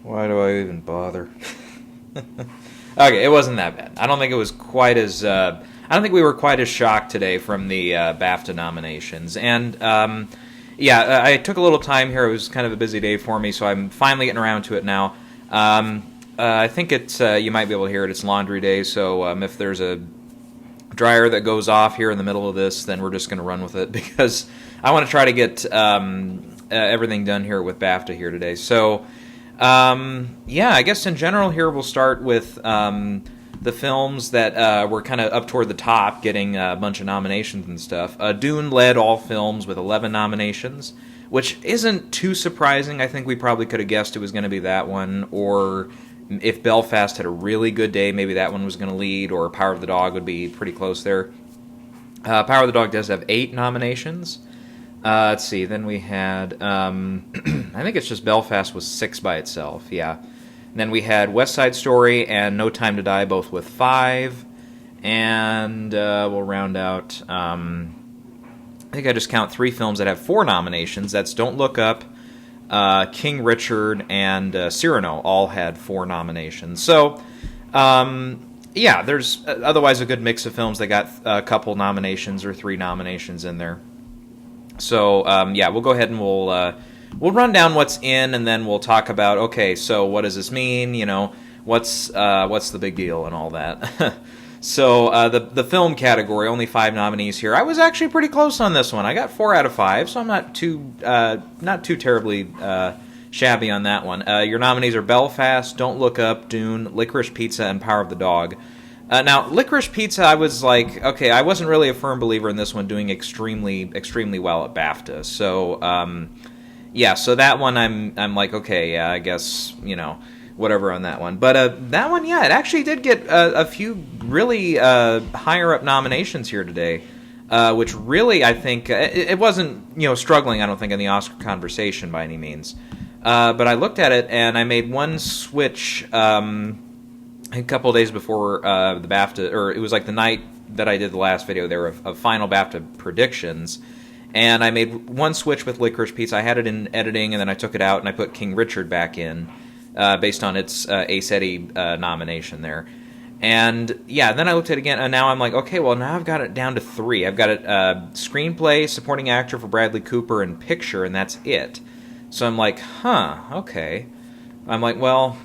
Why do I even bother? Okay, it wasn't that bad. I don't think it was quite as. I don't think we were quite as shocked today from the BAFTA nominations. And yeah, I took a little time here. It was kind of a busy day for me, so I'm finally getting around to it now. I think it's. You might be able to hear it. It's laundry day, so if there's a dryer that goes off here in the middle of this, then we're just going to run with it because I want to try to get everything done here with BAFTA here today. So. Yeah, I guess in general here we'll start with the films that were kind of up toward the top, getting a bunch of nominations and stuff. Dune led all films with 11 nominations, which isn't too surprising. I think we probably could have guessed it was going to be that one, or if Belfast had a really good day, maybe that one was going to lead, or Power of the Dog would be pretty close there. Power of the Dog does have 8 nominations. Let's see, then we had, I think it's just Belfast was 6 by itself, yeah. And then we had West Side Story and No Time to Die, both with 5. And we'll round out, I think I just count 3 films that have 4 nominations. That's Don't Look Up, King Richard, and Cyrano all had 4 nominations. So, yeah, there's otherwise a good mix of films that got a couple nominations or 3 nominations in there. So yeah, we'll go ahead and we'll run down what's in, and then we'll talk about, okay, so what does this mean? You know, what's the big deal and all that. So the film category, only 5 nominees here. I was actually pretty close on this one. I got 4 out of 5, so I'm not too terribly shabby on that one. Your nominees are Belfast, Don't Look Up, Dune, Licorice Pizza, and Power of the Dog. Now, Licorice Pizza, I was like, okay, I wasn't really a firm believer in this one doing extremely, extremely well at BAFTA. So, yeah, so that one I'm like, okay, yeah, I guess, you know, whatever on that one. But that one, yeah, it actually did get a few really higher up nominations here today, which really, I think, it wasn't, you know, struggling, I don't think, in the Oscar conversation by any means. But I looked at it, and I made one switch a couple of days before the BAFTA, or it was like the night that I did the last video there of final BAFTA predictions, and I made one switch with Licorice Pizza. I had it in editing, and then I took it out, and I put King Richard back in, based on its Ace Eddie nomination there. And yeah, then I looked at it again, and now I'm like, okay, well, now I've got it down to 3. I've got it Screenplay, Supporting Actor for Bradley Cooper, and Picture, and that's it. So I'm like, huh, okay. I'm like, well...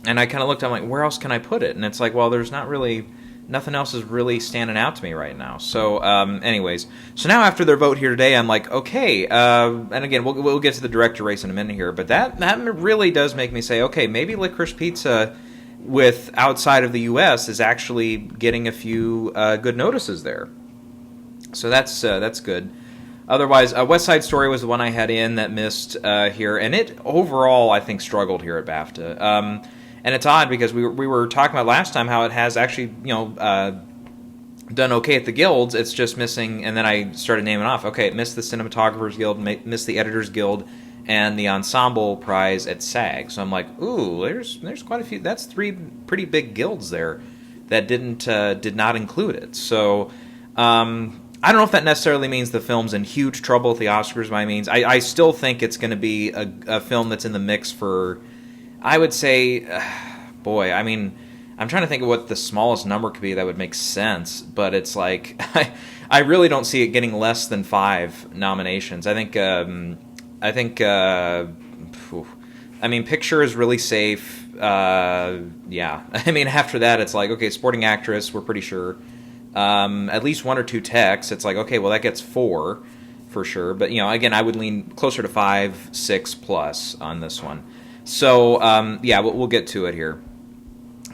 And I kind of looked, I'm like, where else can I put it? And it's like, well, there's not really, nothing else is really standing out to me right now. So, anyways, so now after their vote here today, I'm like, okay, and again, we'll get to the director race in a minute here, but that really does make me say, okay, maybe Licorice Pizza with outside of the U.S. is actually getting a few good notices there. So that's good. Otherwise, West Side Story was the one I had in that missed here, and it overall, I think, struggled here at BAFTA. And it's odd because we were talking about last time how it has actually, you know, done okay at the guilds. It's just missing, and then I started naming off. Okay, it missed the Cinematographers Guild, missed the Editors Guild, and the Ensemble Prize at SAG. So I'm like, ooh, there's quite a few. That's 3 pretty big guilds there that did not include it. So I don't know if that necessarily means the film's in huge trouble at the Oscars by means. I still think it's going to be a film that's in the mix for, I would say, boy, I mean, I'm trying to think of what the smallest number could be that would make sense, but it's like, I really don't see it getting less than 5 nominations. I think, I mean, Picture is really safe. Yeah, I mean, after that, it's like, okay, Supporting Actress, we're pretty sure. At least 1 or 2 techs, it's like, okay, well, that gets 4 for sure. But, you know, again, I would lean closer to 5, 6 plus on this one. So, yeah, we'll get to it here.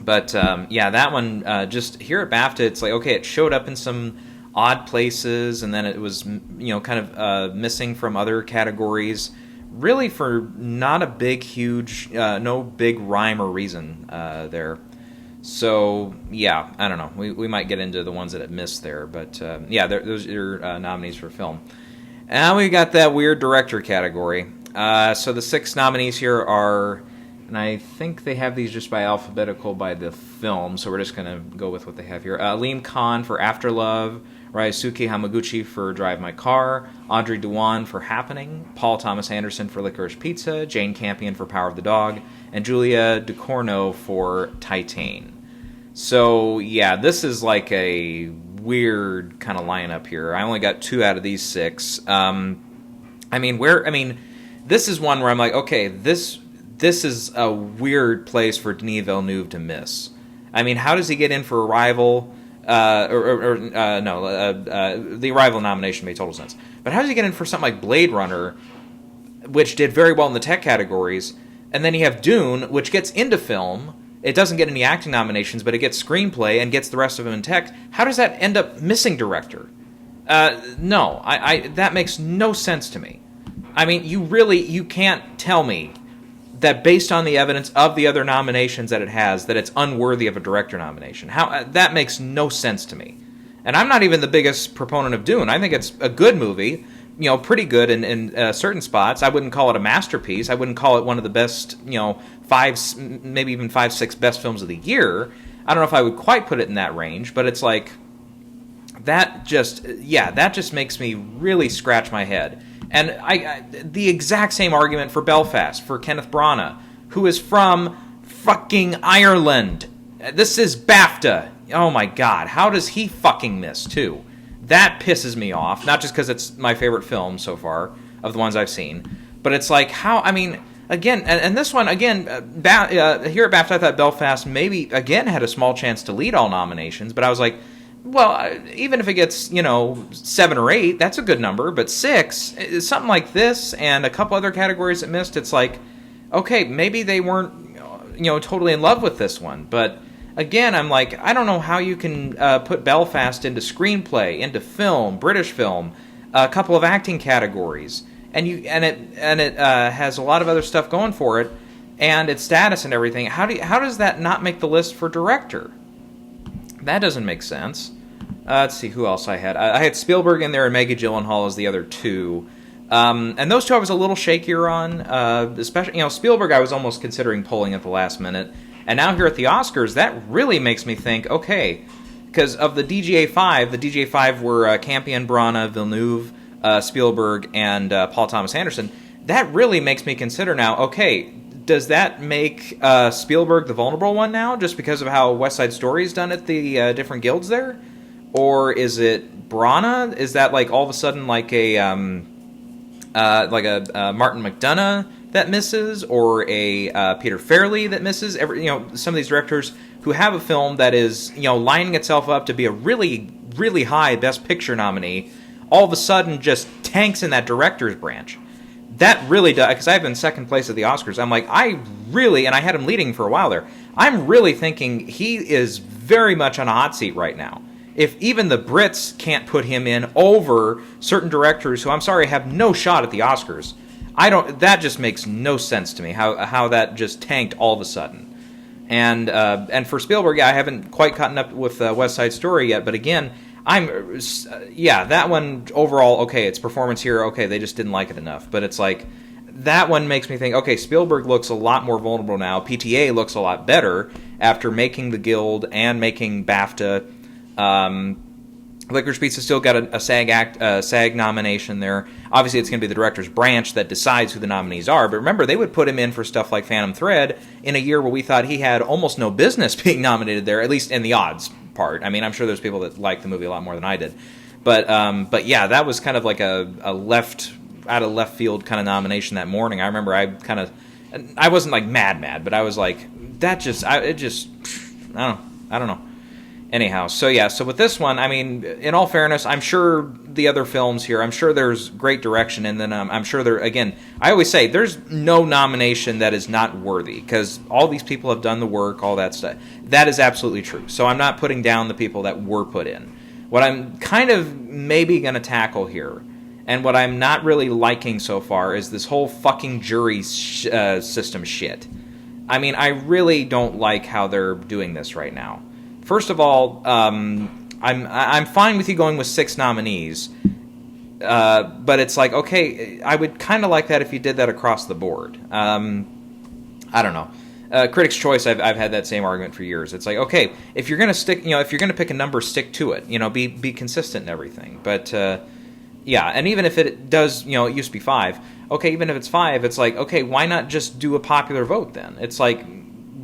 But, yeah, that one, just here at BAFTA, it's like, okay, it showed up in some odd places, and then it was, you know, kind of missing from other categories, really for not a big, huge, no big rhyme or reason there. So, yeah, I don't know. We might get into the ones that it missed there, but, yeah, those are your nominees for film. And we got that weird director category. So the 6 nominees here are And I think they have these just by alphabetical by the film, so we're just going to go with what they have here. Aleem Khan for After Love, Ryosuke Hamaguchi for Drive My Car, Audrey Dewan for Happening, Paul Thomas Anderson for Licorice Pizza, Jane Campion for Power of the Dog, and Julia Ducournau for Titane. So, yeah, this is like a weird kind of lineup here. I only got 2 out of these 6. This is one where I'm like, okay, this is a weird place for Denis Villeneuve to miss. I mean, how does he get in for Arrival? The Arrival nomination made total sense. But how does he get in for something like Blade Runner, which did very well in the tech categories, and then you have Dune, which gets into film. It doesn't get any acting nominations, but it gets screenplay and gets the rest of them in tech. How does that end up missing director? No, that makes no sense to me. I mean, you can't tell me that based on the evidence of the other nominations that it has, that it's unworthy of a director nomination. That makes no sense to me. And I'm not even the biggest proponent of Dune. I think it's a good movie, pretty good in certain spots. I wouldn't call it a masterpiece. I wouldn't call it one of the best, 5, maybe even 5, 6 best films of the year. I don't know if I would quite put it in that range, but it's like, that just makes me really scratch my head. And the exact same argument for Belfast, for Kenneth Branagh, who is from fucking Ireland. This is BAFTA. Oh my God, how does he fucking miss, too? That pisses me off, not just because it's my favorite film so far, of the ones I've seen, but it's like, again, and this one, again, here at BAFTA, I thought Belfast maybe, again, had a small chance to lead all nominations, but I was like, well, even if it gets, 7 or 8, that's a good number, but 6, something like this and a couple other categories it missed, it's like, okay, maybe they weren't, totally in love with this one, but again, I'm like, I don't know how you can put Belfast into screenplay, into film, British film, a couple of acting categories, and it has a lot of other stuff going for it, and its status and everything. How does that not make the list for director? That doesn't make sense. Let's see who else I had. I had Spielberg in there and Maggie Gyllenhaal as the other 2. And those 2 I was a little shakier on. Especially, Spielberg I was almost considering pulling at the last minute. And now here at the Oscars, that really makes me think, okay, because of the DGA5 were Campion, Branagh, Villeneuve, Spielberg, and Paul Thomas Anderson. That really makes me consider now, okay, does that make Spielberg the vulnerable one now, just because of how West Side Story's done at the different guilds there? Or is it Branagh? Is that like all of a sudden like a Martin McDonagh that misses, or a Peter Farrelly that misses? Some of these directors who have a film that is lining itself up to be a really, really high Best Picture nominee, all of a sudden just tanks in that director's branch. That really does, because I've been second place at the Oscars. I'm like, and I had him leading for a while there. I'm really thinking he is very much on a hot seat right now. If even the Brits can't put him in over certain directors who, I'm sorry, have no shot at the Oscars, that just makes no sense to me, how that just tanked all of a sudden. And for Spielberg, I haven't quite caught up with West Side Story yet, but again, that one overall, okay, its performance here, okay, they just didn't like it enough. But it's like, that one makes me think, okay, Spielberg looks a lot more vulnerable now. PTA looks a lot better after making the Guild and making BAFTA. Licorice Pizza still got a SAG nomination there. Obviously, it's going to be the director's branch that decides who the nominees are. But remember, they would put him in for stuff like Phantom Thread in a year where we thought he had almost no business being nominated there, at least in the odds part. I mean, I'm sure there's people that like the movie a lot more than I did. But yeah, that was kind of like a out of left field kind of nomination that morning. I remember I wasn't like mad, but I was like, I don't know. Anyhow, so with this one, I mean, in all fairness, I'm sure the other films here, I'm sure there's great direction, and then I'm sure again, I always say, there's no nomination that is not worthy, because all these people have done the work, all that stuff. That is absolutely true. So I'm not putting down the people that were put in. What I'm kind of maybe going to tackle here, and what I'm not really liking so far, is this whole fucking jury system shit. I mean, I really don't like how they're doing this right now. First of all, I'm fine with you going with 6 nominees, but it's like, okay, I would kind of like that if you did that across the board. I don't know. Critics' Choice, I've had that same argument for years. It's like, okay, if you're gonna stick, if you're gonna pick a number, stick to it. Be consistent and everything. But yeah, and even if it does, it used to be 5. Okay, even if it's 5, it's like, okay, why not just do a popular vote then? It's like,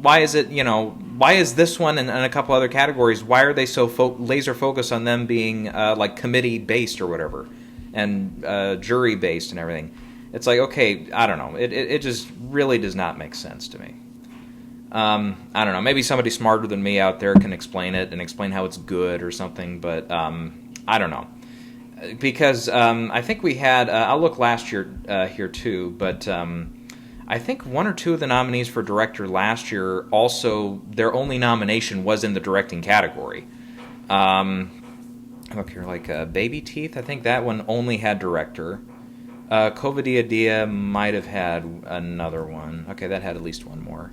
why is it, why is this one and a couple other categories? Why are they so laser focused on them being like committee based or whatever, and jury based and everything? It's like, okay, I don't know. It just really does not make sense to me. I don't know. Maybe somebody smarter than me out there can explain it and explain how it's good or something, but I don't know. Because I think we had, I'll look last year here too, but I think 1 or 2 of the nominees for director last year also, their only nomination was in the directing category. Look here, like Baby Teeth, I think that one only had director. Covidia Dia might have had another one. Okay, that had at least one more.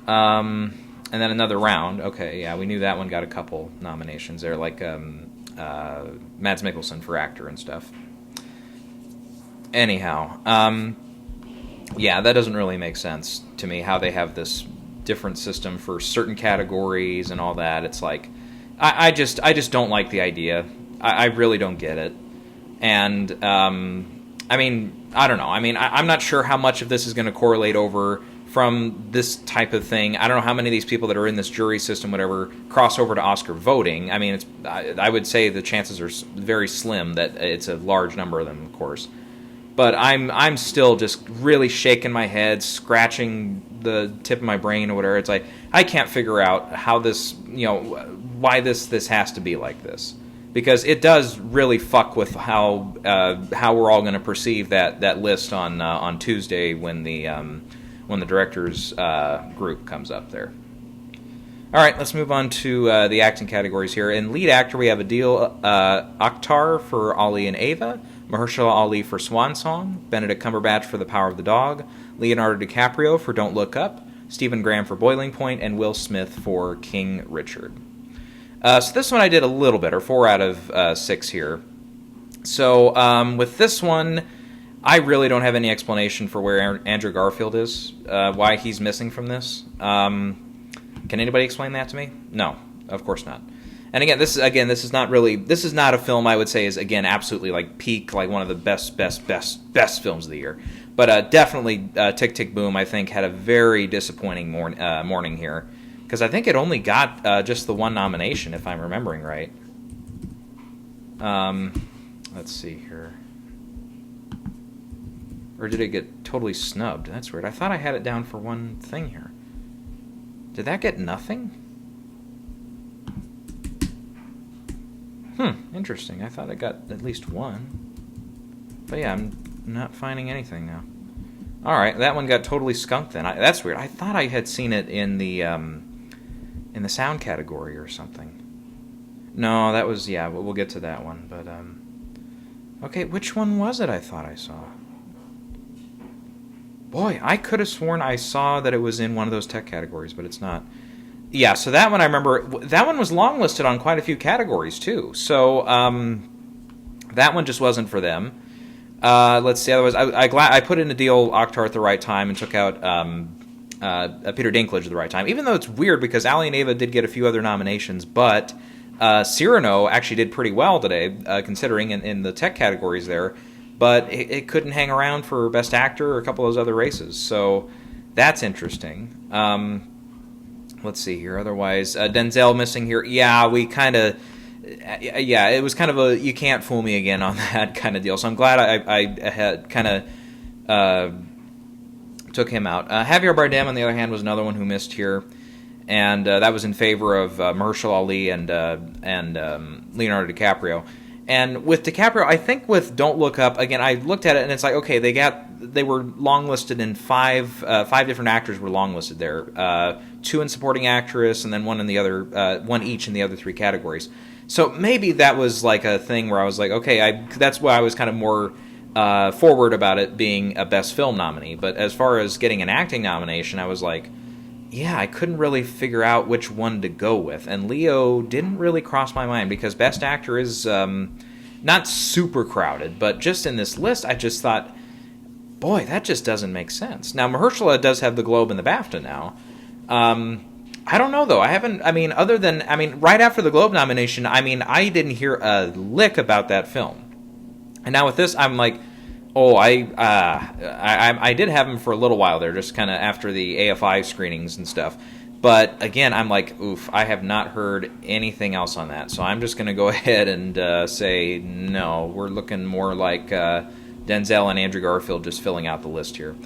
And then another round. Okay, yeah, we knew that one got a couple nominations there, like Mads Mikkelsen for actor and stuff. Anyhow, yeah, that doesn't really make sense to me, how they have this different system for certain categories and all that. It's like, I just don't like the idea. I really don't get it. And, I mean, I don't know. I mean, I'm not sure how much of this is going to correlate over from this type of thing. I don't know how many of these people that are in this jury system, whatever, cross over to Oscar voting. I mean, I would say the chances are very slim that it's a large number of them, of course. But I'm still just really shaking my head, scratching the tip of my brain or whatever. It's like, I can't figure out how this, why this has to be like this. Because it does really fuck with how we're all going to perceive that list on Tuesday when the directors group comes up there. All right, let's move on to the acting categories here. In lead actor, we have Adil Akhtar for Ali and Ava, Mahershala Ali for Swan Song, Benedict Cumberbatch for The Power of the Dog, Leonardo DiCaprio for Don't Look Up, Stephen Graham for Boiling Point, and Will Smith for King Richard. So this one I did a little better, 4 out of 6 here. So with this one, I really don't have any explanation for where Andrew Garfield is, why he's missing from this. Can anybody explain that to me? No, of course not. And this is not a film I would say is, again, absolutely like peak, like one of the best films of the year. But definitely Tick, Tick, Boom, I think, had a very disappointing morning here. Because I think it only got just the one nomination, if I'm remembering right. Let's see here. Or did it get totally snubbed? That's weird. I thought I had it down for one thing here. Did that get nothing? Interesting. I thought it got at least one. But yeah, I'm not finding anything now. Alright, that one got totally skunked then. That's weird. I thought I had seen it in the sound category or something. No, that was, yeah, we'll get to that one. But, okay, which one was it I thought I saw? Boy, I could have sworn I saw that it was in one of those tech categories, but it's not. Yeah, so that one I remember, that one was longlisted on quite a few categories too. So that one just wasn't for them. Let's see, otherwise, I put in Adil Akhtar at the right time and took out Peter Dinklage at the right time. Even though it's weird because Ali and Ava did get a few other nominations, but Cyrano actually did pretty well today, considering in the tech categories there. But it couldn't hang around for Best Actor or a couple of those other races. So that's interesting. Let's see here. Otherwise, Denzel missing here. Yeah, we kind of... Yeah, it was kind of a you can't fool me again on that kind of deal. So I'm glad I had kind of took him out. Javier Bardem, on the other hand, was another one who missed here. And that was in favor of Mahershala Ali and Leonardo DiCaprio. And with DiCaprio, I think with Don't Look Up, again, I looked at it and it's like, okay, they were longlisted in five different actors were longlisted there. 2 in supporting actress and then one each in the other 3 categories. So maybe that was like a thing where I was like, okay, that's why I was kind of more forward about it being a Best Film nominee. But as far as getting an acting nomination, I was like, yeah, I couldn't really figure out which one to go with. And Leo didn't really cross my mind because Best Actor is not super crowded, but just in this list, I just thought, boy, that just doesn't make sense. Now, Mahershala does have the Globe and the BAFTA now. I don't know, though. Other than, right after the Globe nomination, I didn't hear a lick about that film. And now with this, I'm like, oh, I did have him for a little while there, just kind of after the AFI screenings and stuff. But again, I'm like, oof, I have not heard anything else on that. So I'm just going to go ahead and say, no, we're looking more like Denzel and Andrew Garfield just filling out the list here.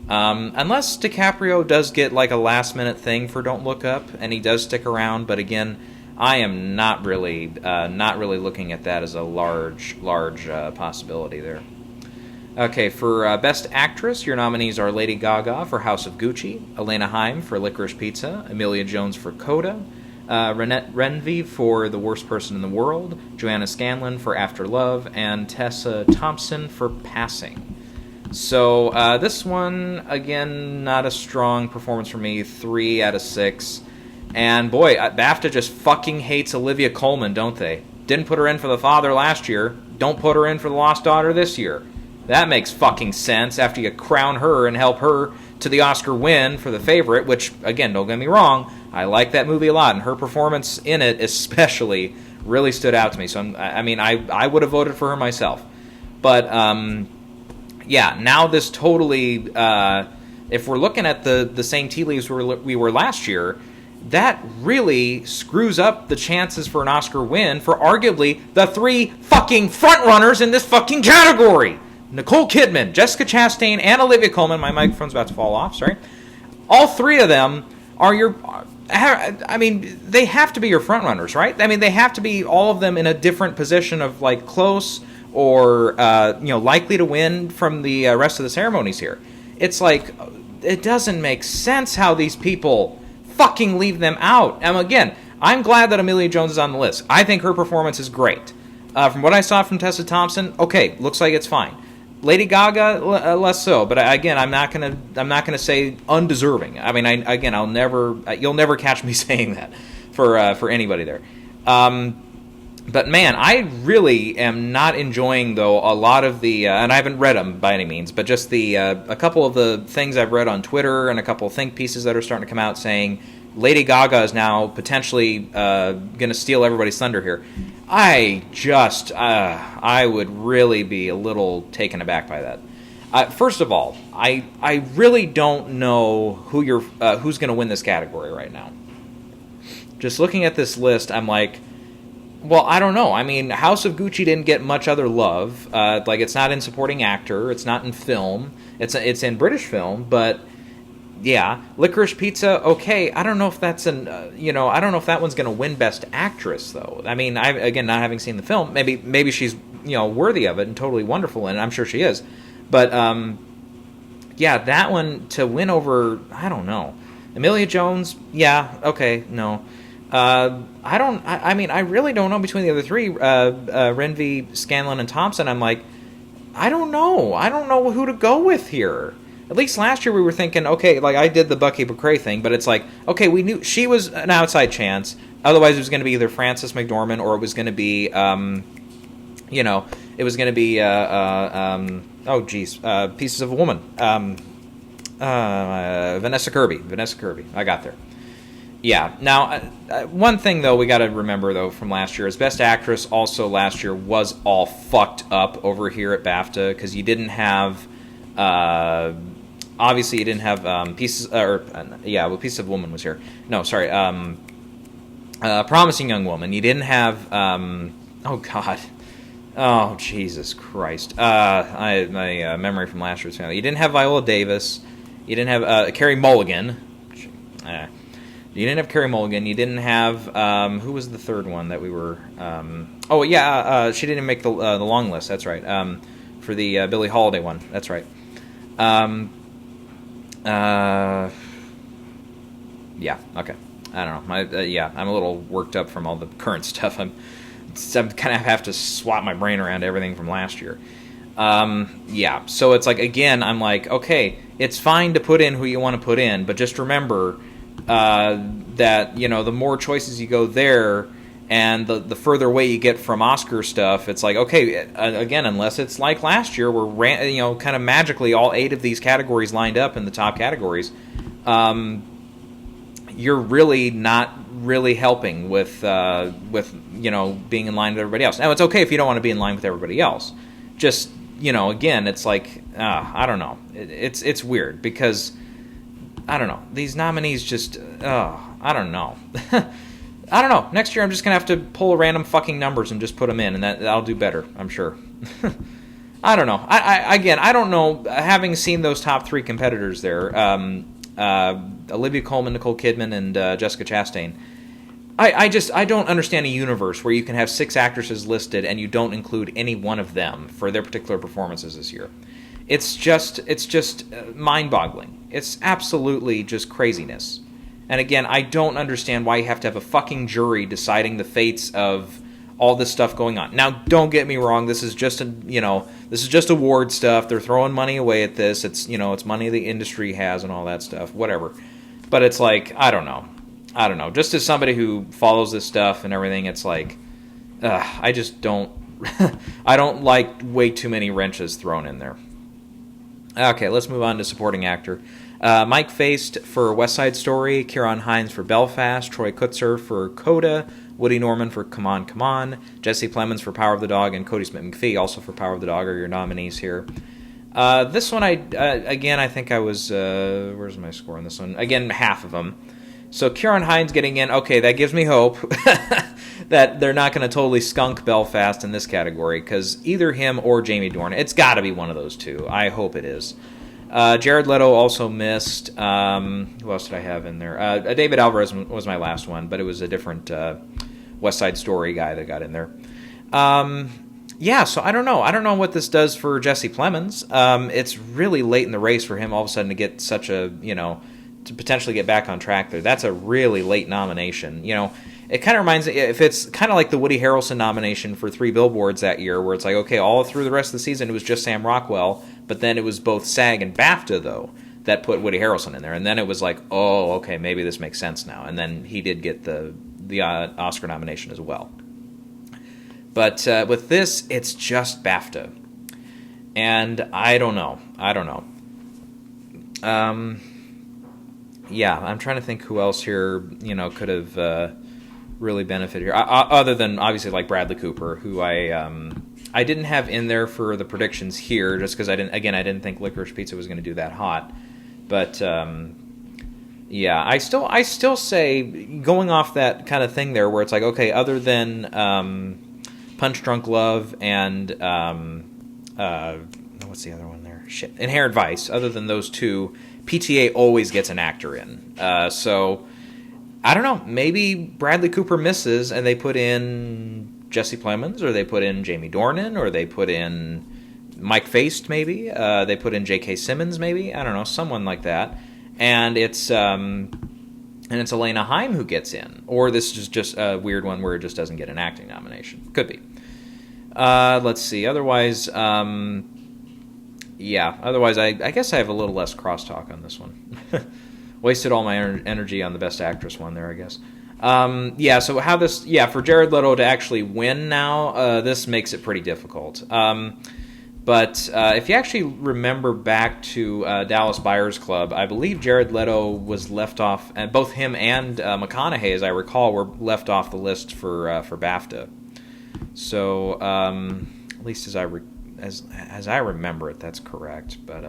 Unless DiCaprio does get like a last-minute thing for Don't Look Up, and he does stick around. But again, I am not really looking at that as a large possibility there. Okay, for Best Actress, your nominees are Lady Gaga for House of Gucci, Elena Haim for Licorice Pizza, Emilia Jones for Coda, Renette Renvy for The Worst Person in the World, Joanna Scanlon for After Love, and Tessa Thompson for Passing. So this one, again, not a strong performance for me, 3 out of 6. And boy, BAFTA just fucking hates Olivia Colman, don't they? Didn't put her in for The Father last year, don't put her in for The Lost Daughter this year. That makes fucking sense after you crown her and help her to the Oscar win for The Favorite, which, again, don't get me wrong, I like that movie a lot, and her performance in it especially really stood out to me. So, I would have voted for her myself. But, yeah, now this totally, if we're looking at the same tea leaves we were last year, that really screws up the chances for an Oscar win for arguably the 3 fucking frontrunners in this fucking category. Nicole Kidman, Jessica Chastain, and Olivia Colman. My microphone's about to fall off, sorry. All 3 of them are they have to be your frontrunners, right? They have to be all of them in a different position of, like, close or, likely to win from the rest of the ceremonies here. It's like, it doesn't make sense how these people fucking leave them out. And again, I'm glad that Emilia Jones is on the list. I think her performance is great. From what I saw from Tessa Thompson, okay, looks like it's fine. Lady Gaga, less so, but again, I'm not gonna say undeserving. You'll never catch me saying that for anybody there. But man, I really am not enjoying though a lot of the, and I haven't read them by any means, but just the a couple of the things I've read on Twitter and a couple of think pieces that are starting to come out saying Lady Gaga is now potentially going to steal everybody's thunder here. I would really be a little taken aback by that. First of all, I really don't know who's going to win this category right now. Just looking at this list, I'm like, well, I don't know. House of Gucci didn't get much other love. It's not in supporting actor. It's not in film. It's in British film, but yeah, Licorice Pizza. Okay, I don't know if that's I don't know if that one's going to win Best Actress though. Not having seen the film, maybe she's worthy of it and totally wonderful, and I'm sure she is. But yeah, that one to win over, I don't know. Emilia Jones, yeah, okay, no. I really don't know between the other 3, Renvy, Scanlon, and Thompson. I'm like, I don't know who to go with here. At least last year we were thinking, okay, like I did the Bucky McRae thing, but it's like, okay, we knew she was an outside chance. Otherwise, it was going to be either Frances McDormand or it was going to be, Pieces of a Woman. Vanessa Kirby. I got there. Yeah. Now, one thing, though, we got to remember, though, from last year is Best Actress also last year was all fucked up over here at BAFTA because you didn't have, obviously you didn't have Pieces of a Woman was here. No, sorry. Promising Young Woman. You didn't have, oh, God. Oh, Jesus Christ. My memory from last year's family. You didn't have Viola Davis. You didn't have Carey Mulligan. You didn't have Carey Mulligan. You didn't have who was the third one that we were? She didn't make the long list. That's right. For the Billie Holiday one. That's right. Yeah. Okay. I don't know. I'm a little worked up from all the current stuff. I'm kind of have to swap my brain around everything from last year. Yeah. So it's like, again, I'm like, okay, it's fine to put in who you want to put in, but just remember that, the more choices you go there, And the further away you get from Oscar stuff, it's like, okay, again, unless it's like last year where, kind of magically all 8 of these categories lined up in the top categories, you're really not really helping with being in line with everybody else. Now, it's okay if you don't want to be in line with everybody else. Just, again, it's like, I don't know. It's weird because, I don't know. These nominees just, I don't know. I don't know. Next year I'm just going to have to pull random fucking numbers and just put them in, and that'll do better, I'm sure. I don't know. I don't know. Having seen those top 3 competitors there, Olivia Colman, Nicole Kidman, and Jessica Chastain, I don't understand a universe where you can have 6 actresses listed and you don't include any one of them for their particular performances this year. It's just mind-boggling. It's absolutely just craziness. And again, I don't understand why you have to have a fucking jury deciding the fates of all this stuff going on. Now, don't get me wrong. This is just award stuff. They're throwing money away at this. It's it's money the industry has and all that stuff. Whatever. But it's like, I don't know. Just as somebody who follows this stuff and everything, it's like, I just don't. I don't like way too many wrenches thrown in there. Okay, let's move on to supporting actor. Mike Faced for West Side Story, Ciarán Hinds for Belfast, Troy Kutzer for Coda, Woody Norman for Come On, Come On, Jesse Plemons for Power of the Dog, and Cody Smith-McPhee also for Power of the Dog are your nominees here. This one, I think I was, where's my score on this one? Again, half of them. So Ciarán Hinds getting in, okay, that gives me hope that they're not going to totally skunk Belfast in this category, because either him or Jamie Dornan, it's got to be one of those two. I hope it is. Jared Leto also missed. Who else did I have in there? David Alvarez was my last one, but it was a different West Side Story guy that got in there. So I don't know. I don't know what this does for Jesse Plemons. It's really late in the race for him all of a sudden to get such a, to potentially get back on track there. That's a really late nomination. It kind of reminds me, if it's kind of like the Woody Harrelson nomination for 3 Billboards that year, where it's like, okay, all through the rest of the season it was just Sam Rockwell, but then it was both SAG and BAFTA, though, that put Woody Harrelson in there. And then it was like, oh, okay, maybe this makes sense now. And then he did get the Oscar nomination as well. But with this, it's just BAFTA. And I don't know. I'm trying to think who else here, could have really benefited here. Other than, obviously, like Bradley Cooper, who I didn't have in there for the predictions here, just because I didn't think Licorice Pizza was going to do that hot. But, I still say, going off that kind of thing there, where it's like, okay, other than Punch Drunk Love and, what's the other one there? Shit. Inherent Vice, other than those two, PTA always gets an actor in. So, I don't know. Maybe Bradley Cooper misses and they put in Jesse Plemons, or they put in Jamie Dornan, or they put in Mike Faced, maybe. They put in J.K. Simmons, maybe. I don't know, someone like that. And it's Elena Heim who gets in. Or this is just a weird one where it just doesn't get an acting nomination. Could be. Let's see. Otherwise, Otherwise, I guess I have a little less crosstalk on this one. Wasted all my energy on the Best Actress one there, I guess. So how this... Yeah, for Jared Leto to actually win now, this makes it pretty difficult. But if you actually remember back to Dallas Buyers Club, I believe Jared Leto was left off... And both him and McConaughey, as I recall, were left off the list for BAFTA. So, at least as I remember it, that's correct. But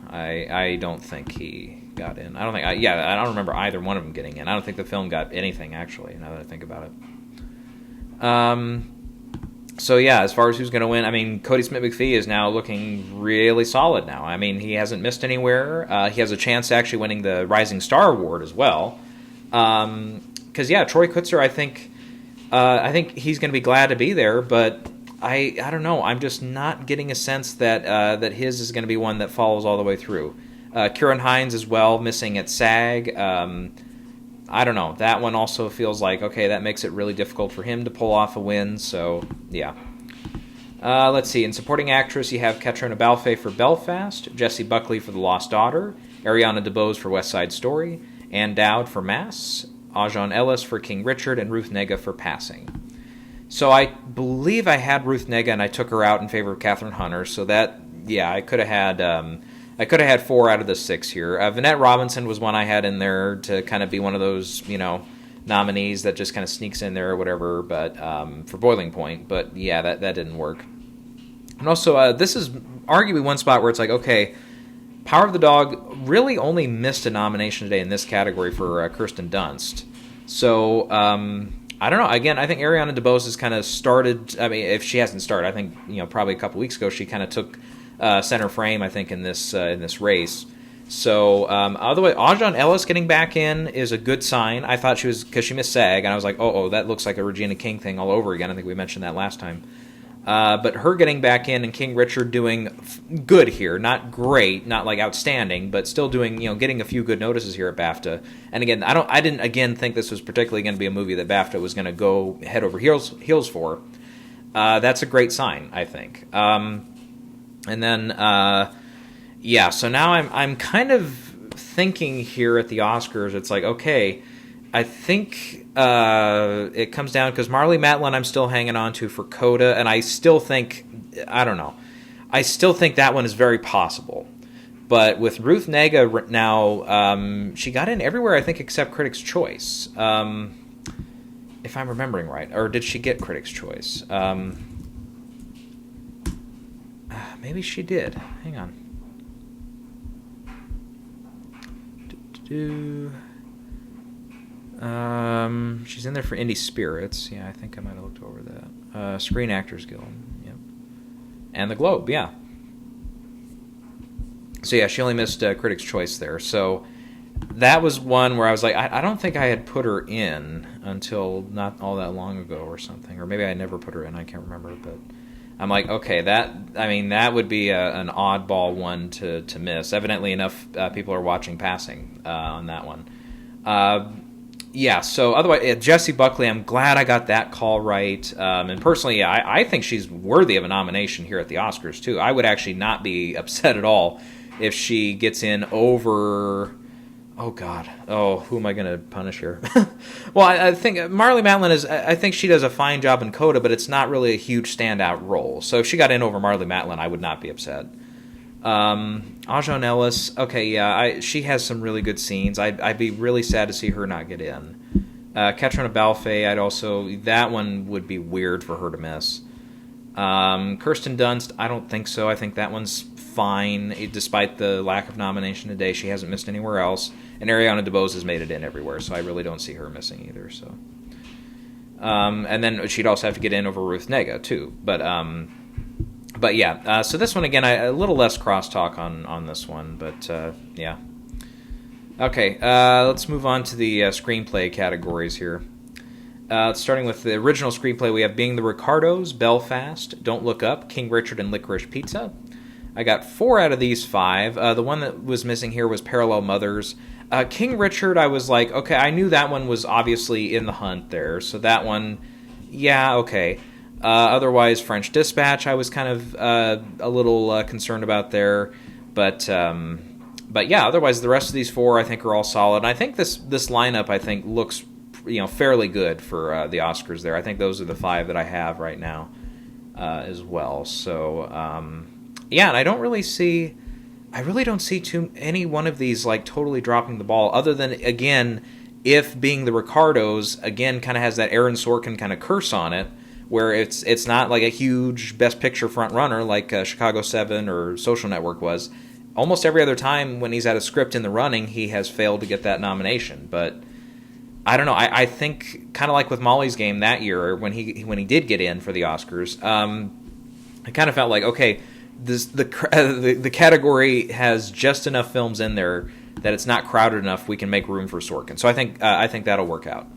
I don't think he got in. I don't remember either one of them getting in. I don't think the film got anything, actually, now that I think about it. As far as who's going to win, I mean, Cody Smith-McPhee is now looking really solid now. I mean, he hasn't missed anywhere. He has a chance to actually winning the Rising Star Award as well. Because, Troy Kutzer, I think he's going to be glad to be there, but I don't know. I'm just not getting a sense that his is going to be one that follows all the way through. Ciarán Hinds as well, missing at SAG. I don't know. That one also feels like, okay, that makes it really difficult for him to pull off a win. So, yeah. Let's see. In supporting actress, you have Catriona Balfe for Belfast, Jessie Buckley for The Lost Daughter, Ariana DeBose for West Side Story, Ann Dowd for Mass, Ajon Ellis for King Richard, and Ruth Negga for Passing. So I believe I had Ruth Negga, and I took her out in favor of Catherine Hunter. So that, yeah, I could have had 4 out of the 6 here. Vanette Robinson was one I had in there to kind of be one of those, nominees that just kind of sneaks in there or whatever, but for Boiling Point. But yeah, that didn't work. And also, this is arguably one spot where it's like, okay, Power of the Dog really only missed a nomination today in this category for Kirsten Dunst. So, I don't know. Again, I think Ariana DeBose has kind of started. I mean, if she hasn't started, I think probably a couple weeks ago she kind of took center frame. I think in this race. So otherwise, Ajon Ellis getting back in is a good sign. I thought she was, because she missed SAG, and I was like, oh, that looks like a Regina King thing all over again. I think we mentioned that last time. But her getting back in and King Richard doing good here, not great, not like outstanding, but still doing, getting a few good notices here at BAFTA. And again, I didn't again think this was particularly going to be a movie that BAFTA was going to go head over heels for. That's a great sign, I think. And then, so now I'm kind of thinking here at the Oscars, it's like, okay, I think it comes down, because Marlee Matlin I'm still hanging on to for Coda, and I still think, I don't know, I still think that one is very possible. But with Ruth Negga now, she got in everywhere, I think, except Critics' Choice, if I'm remembering right. Or did she get Critics' Choice? Maybe she did. Hang on. She's in there for Indie Spirits. Yeah, I think I might have looked over that. Screen Actors Guild. Yep. And the Globe, yeah. So yeah, she only missed Critics' Choice there. So that was one where I was like, I don't think I had put her in until not all that long ago or something. Or maybe I never put her in, I can't remember. But I'm like, okay, that would be an oddball one to miss. Evidently enough people are watching Passing on that one. So otherwise, Jessie Buckley, I'm glad I got that call right. And personally, I think she's worthy of a nomination here at the Oscars, too. I would actually not be upset at all if she gets in over... Oh, God. Oh, who am I going to punish here? Well, I think Marlee Matlin I think she does a fine job in Coda, but it's not really a huge standout role. So if she got in over Marlee Matlin, I would not be upset. Ajon Ellis, okay, yeah, she has some really good scenes. I'd be really sad to see her not get in. Katrina Balfe, that one would be weird for her to miss. Kirsten Dunst, I don't think so. I think that one's fine, despite the lack of nomination today. She hasn't missed anywhere else. And Ariana DeBose has made it in everywhere, so I really don't see her missing either. So, and then she'd also have to get in over Ruth Negga, too. But yeah, so this one, again, a little less crosstalk on this one, but yeah. Okay, let's move on to the screenplay categories here. Starting with the original screenplay, we have Being the Ricardos, Belfast, Don't Look Up, King Richard, and Licorice Pizza. I got 4 out of these 5. The one that was missing here was Parallel Mothers. King Richard, I was like, okay, I knew that one was obviously in the hunt there, so that one, yeah, okay. Otherwise, French Dispatch, I was kind of a little concerned about there, but yeah. Otherwise, the rest of these 4, I think, are all solid. And I think this lineup, I think, looks fairly good for the Oscars. There, I think those are the 5 that I have right now as well. So yeah, and I really don't see any one of these like totally dropping the ball. Other than, again, if Being the Ricardos again kind of has that Aaron Sorkin kind of curse on it, where it's not like a huge Best Picture front runner like Chicago 7 or Social Network was. Almost every other time when he's had a script in the running, he has failed to get that nomination. But I don't know. I think kind of like with Molly's Game that year when he did get in for the Oscars, I kind of felt like, okay, the category has just enough films in there that it's not crowded enough. We can make room for Sorkin. So I think that'll work out.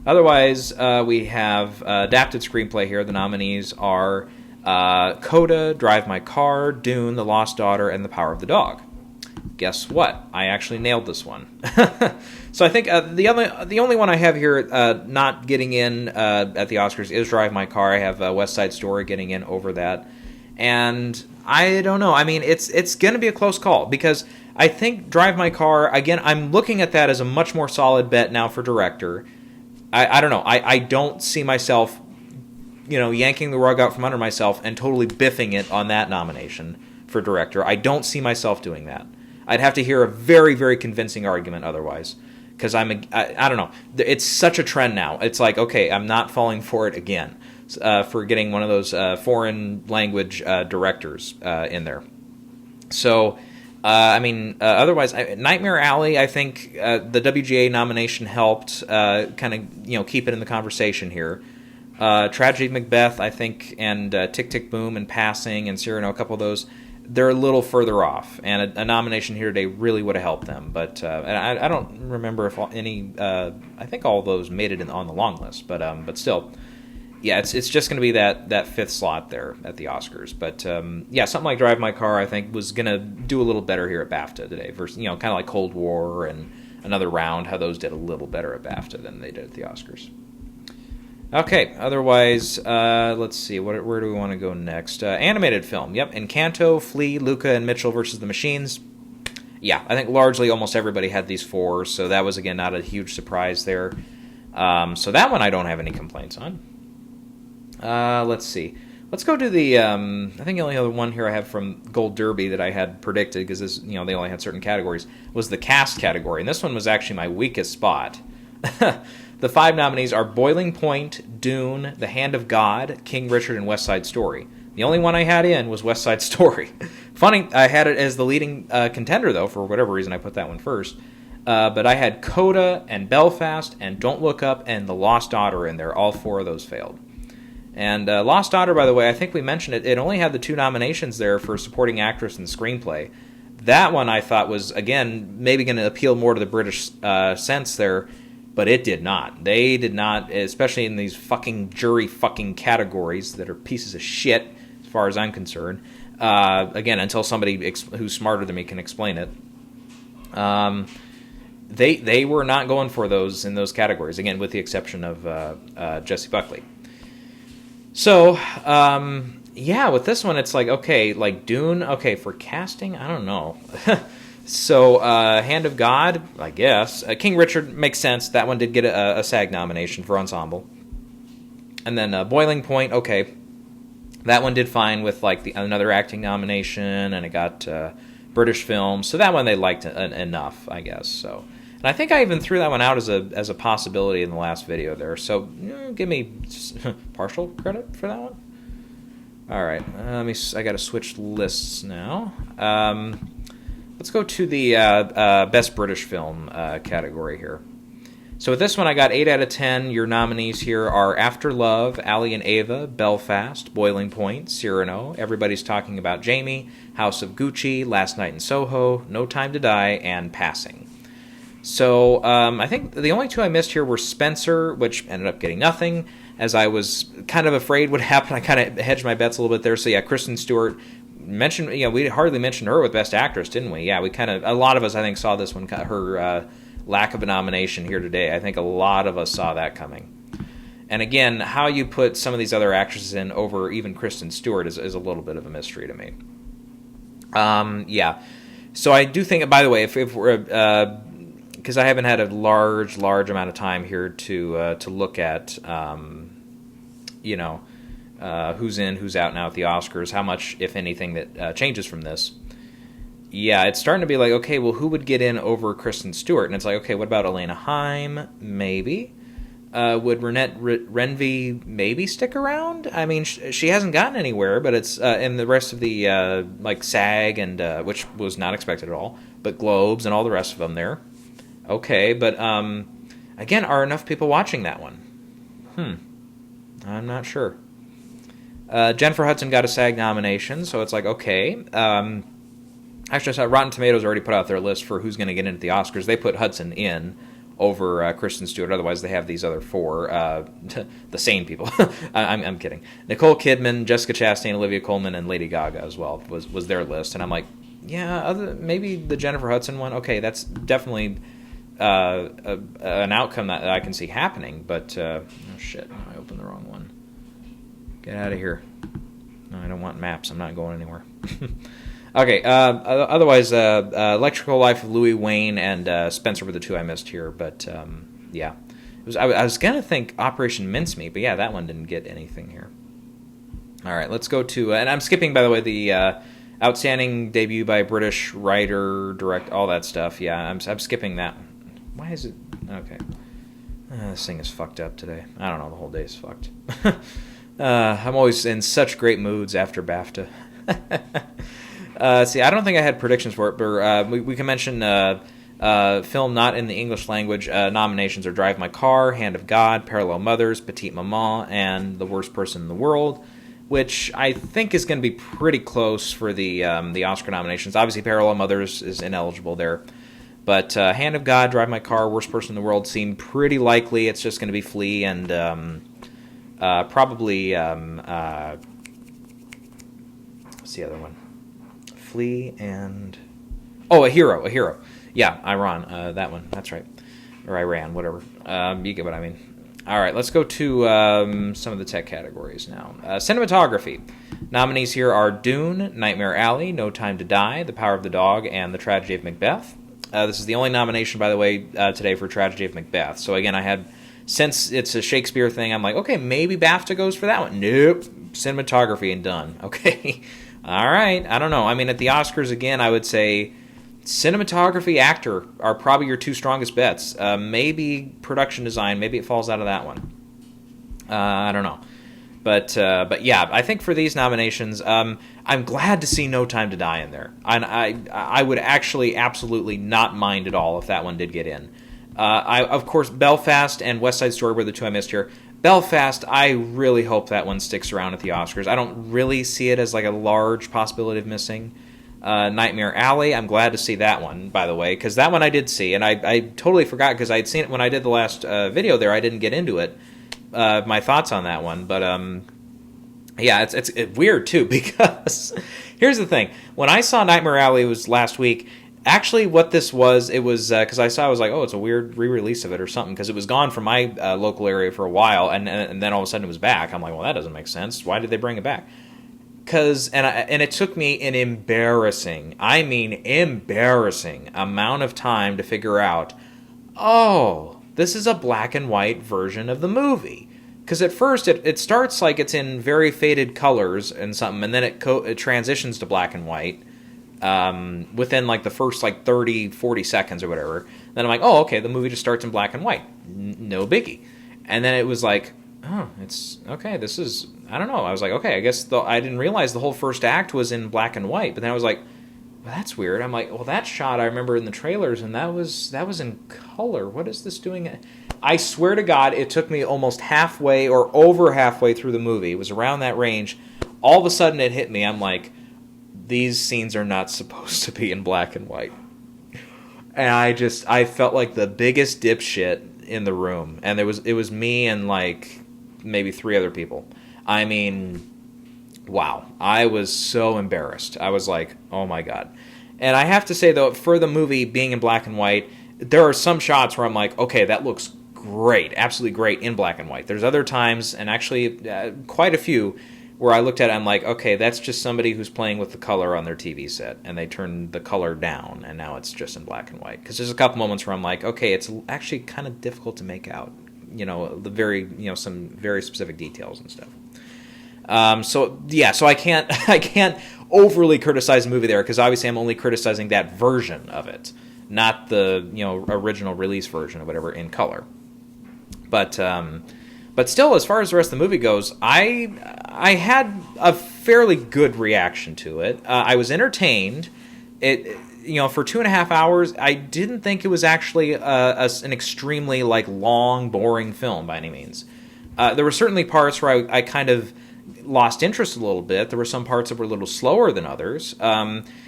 Otherwise, we have adapted screenplay here. The nominees are Coda, Drive My Car, Dune, The Lost Daughter, and The Power of the Dog. Guess what? I actually nailed this one. So I think the only one I have here not getting in at the Oscars is Drive My Car. I have West Side Story getting in over that. And I don't know. I mean, it's going to be a close call because I think Drive My Car, again, I'm looking at that as a much more solid bet now for director. I don't know. I don't see myself, yanking the rug out from under myself and totally biffing it on that nomination for director. I don't see myself doing that. I'd have to hear a very, very convincing argument otherwise. Because I don't know. It's such a trend now. It's like, okay, I'm not falling for it again. For getting one of those foreign language directors in there. So, otherwise, Nightmare Alley, I think the WGA nomination helped kind of, keep it in the conversation here. Tragedy of Macbeth, I think, and Tick, Tick, Boom and Passing and Cyrano, a couple of those, they're a little further off. And a nomination here today really would have helped them. But and I don't remember if any, I think all of those made it on the long list. But still, yeah, it's just going to be that fifth slot there at the Oscars. But something like Drive My Car, I think, was going to do a little better here at BAFTA today. Versus, kind of like Cold War and Another Round, how those did a little better at BAFTA than they did at the Oscars. Okay, otherwise, let's see, where do we want to go next? Animated film, yep, Encanto, Flea, Luca, and Mitchell versus the Machines. Yeah, I think largely almost everybody had these four, so that was, again, not a huge surprise there. So that one I don't have any complaints on. Let's see. Let's go to the, I think the only other one here I have from Gold Derby that I had predicted, because this, they only had certain categories, was the cast category, and this one was actually my weakest spot. The 5 nominees are Boiling Point, Dune, The Hand of God, King Richard, and West Side Story. The only one I had in was West Side Story. Funny, I had it as the leading contender, though, for whatever reason I put that one first. But I had Coda and Belfast and Don't Look Up and The Lost Daughter in there. All 4 of those failed. And Lost Daughter, by the way, I think we mentioned it. It only had the 2 nominations there for Supporting Actress and Screenplay. That one I thought was, again, maybe going to appeal more to the British sense there. But it did not. They did not, especially in these fucking jury fucking categories that are pieces of shit, as far as I'm concerned. Again, until somebody who's smarter than me can explain it. They were not going for those in those categories. Again, with the exception of Jessie Buckley. So, with this one, it's like, okay, like Dune, okay, for casting, I don't know. So, Hand of God, I guess. King Richard makes sense. That one did get a SAG nomination for Ensemble. And then Boiling Point, okay. That one did fine with like another acting nomination, and it got British film. So that one they liked enough, I guess. So, and I think I even threw that one out as a possibility in the last video there. So, give me partial credit for that one. All right, I got to switch lists now. Let's go to the Best British Film category here. So with this one, I got 8 out of 10. Your nominees here are After Love, Ali and Ava, Belfast, Boiling Point, Cyrano, Everybody's Talking About Jamie, House of Gucci, Last Night in Soho, No Time to Die, and Passing. So I think the only 2 I missed here were Spencer, which ended up getting nothing, as I was kind of afraid would happen. I kind of hedged my bets a little bit there. So yeah, Kristen Stewart. Mentioned, we hardly mentioned her with Best Actress, didn't we? Yeah, a lot of us, I think, saw this one, her lack of a nomination here today. I think a lot of us saw that coming. And again, how you put some of these other actresses in over even Kristen Stewart is a little bit of a mystery to me. So I do think, by the way, if we're, because I haven't had a large amount of time here to look at, who's in, who's out now at the Oscars, how much, if anything, that changes from this. Yeah, it's starting to be like, okay, well, who would get in over Kristen Stewart? And it's like, okay, what about Elena Heim? Maybe. Would Renette Renvy maybe stick around? I mean, she hasn't gotten anywhere, but it's in the rest of the, SAG, and which was not expected at all, but Globes and all the rest of them there. Okay, but, again, are enough people watching that one? I'm not sure. Jennifer Hudson got a SAG nomination, so it's like, okay. Actually, I saw Rotten Tomatoes already put out their list for who's going to get into the Oscars. They put Hudson in over Kristen Stewart. Otherwise, they have these other 4, the sane people. I'm kidding. Nicole Kidman, Jessica Chastain, Olivia Colman, and Lady Gaga as well was their list. And I'm like, yeah, maybe the Jennifer Hudson one. Okay, that's definitely an outcome that I can see happening. But, oh shit, I opened the wrong one. Get out of here. No, I don't want maps. I'm not going anywhere. Okay. Otherwise, Electrical Life of Louis Wayne and Spencer were the two I missed here. But yeah, I was gonna think Operation Mincemeat, but yeah, that one didn't get anything here. All right, let's go to, and I'm skipping, by the way, the outstanding debut by a British writer, all that stuff. Yeah, I'm skipping that. Why is it? Okay. This thing is fucked up today. I don't know, the whole day is fucked. I'm always in such great moods after BAFTA. See, I don't think I had predictions for it, but we can mention film not in the English language. Nominations are Drive My Car, Hand of God, Parallel Mothers, Petite Maman, and The Worst Person in the World, which I think is going to be pretty close for the Oscar nominations. Obviously, Parallel Mothers is ineligible there. But Hand of God, Drive My Car, Worst Person in the World seem pretty likely. It's just going to be Flea and probably... what's the other one? Flea and... Oh, A Hero. Yeah, Iran. That one. That's right. Or Iran, whatever. You get what I mean. All right, let's go to some of the tech categories now. Cinematography. Nominees here are Dune, Nightmare Alley, No Time to Die, The Power of the Dog, and The Tragedy of Macbeth. This is the only nomination, by the way, today for Tragedy of Macbeth. So again, since it's a Shakespeare thing, I'm like, okay, maybe BAFTA goes for that one. Nope. Cinematography and done. Okay. All right. I don't know. I mean, at the Oscars, again, I would say cinematography, actor are probably your two strongest bets. Maybe production design. Maybe it falls out of that one. I don't know. But yeah, I think for these nominations, I'm glad to see No Time to Die in there. And I would actually absolutely not mind at all if that one did get in. Of course, Belfast and West Side Story were the two I missed here. Belfast, I really hope that one sticks around at the Oscars. I don't really see it as like a large possibility of missing. Nightmare Alley, I'm glad to see that one, by the way, because that one I did see, and I totally forgot because I'd seen it when I did the last video there. I didn't get into it, my thoughts on that one, but yeah, it's weird too because here's the thing: when I saw Nightmare Alley was last week. Actually, what this was, it was because I was like, oh, it's a weird re-release of it or something, because it was gone from my local area for a while, and then all of a sudden it was back. I'm like, well, that doesn't make sense. Why did they bring it back? And it took me an embarrassing amount of time to figure out, oh, this is a black and white version of the movie. Because at first it starts like it's in very faded colors and something, and then it transitions to black and white. Within like the first like 30-40 seconds or whatever. Then I'm like, oh, okay, the movie just starts in black and white. No biggie. And then it was like, oh, it's okay, this is, I don't know. I was like, okay, I guess I didn't realize the whole first act was in black and white. But then I was like, well, that's weird. I'm like, well, that shot I remember in the trailers, and that was in color. What is this doing? I swear to God, it took me almost halfway or over halfway through the movie. It was around that range. All of a sudden it hit me. I'm like, these scenes are not supposed to be in black and white. And I felt like the biggest dipshit in the room. And it was me and like maybe 3 other people. I mean, wow. I was so embarrassed. I was like, oh my God. And I have to say, though, for the movie being in black and white, there are some shots where I'm like, okay, that looks great. Absolutely great in black and white. There's other times, and actually quite a few, where I looked at it, I'm like, okay, that's just somebody who's playing with the color on their TV set, and they turned the color down, and now it's just in black and white. Because there's a couple moments where I'm like, okay, it's actually kind of difficult to make out, some very specific details and stuff. So I can't overly criticize the movie there, because obviously I'm only criticizing that version of it, not the original release version or whatever in color. But still, as far as the rest of the movie goes, I had a fairly good reaction to it. I was entertained. It, for 2.5 hours, I didn't think it was actually an extremely long, boring film by any means. There were certainly parts where I kind of lost interest a little bit. There were some parts that were a little slower than others.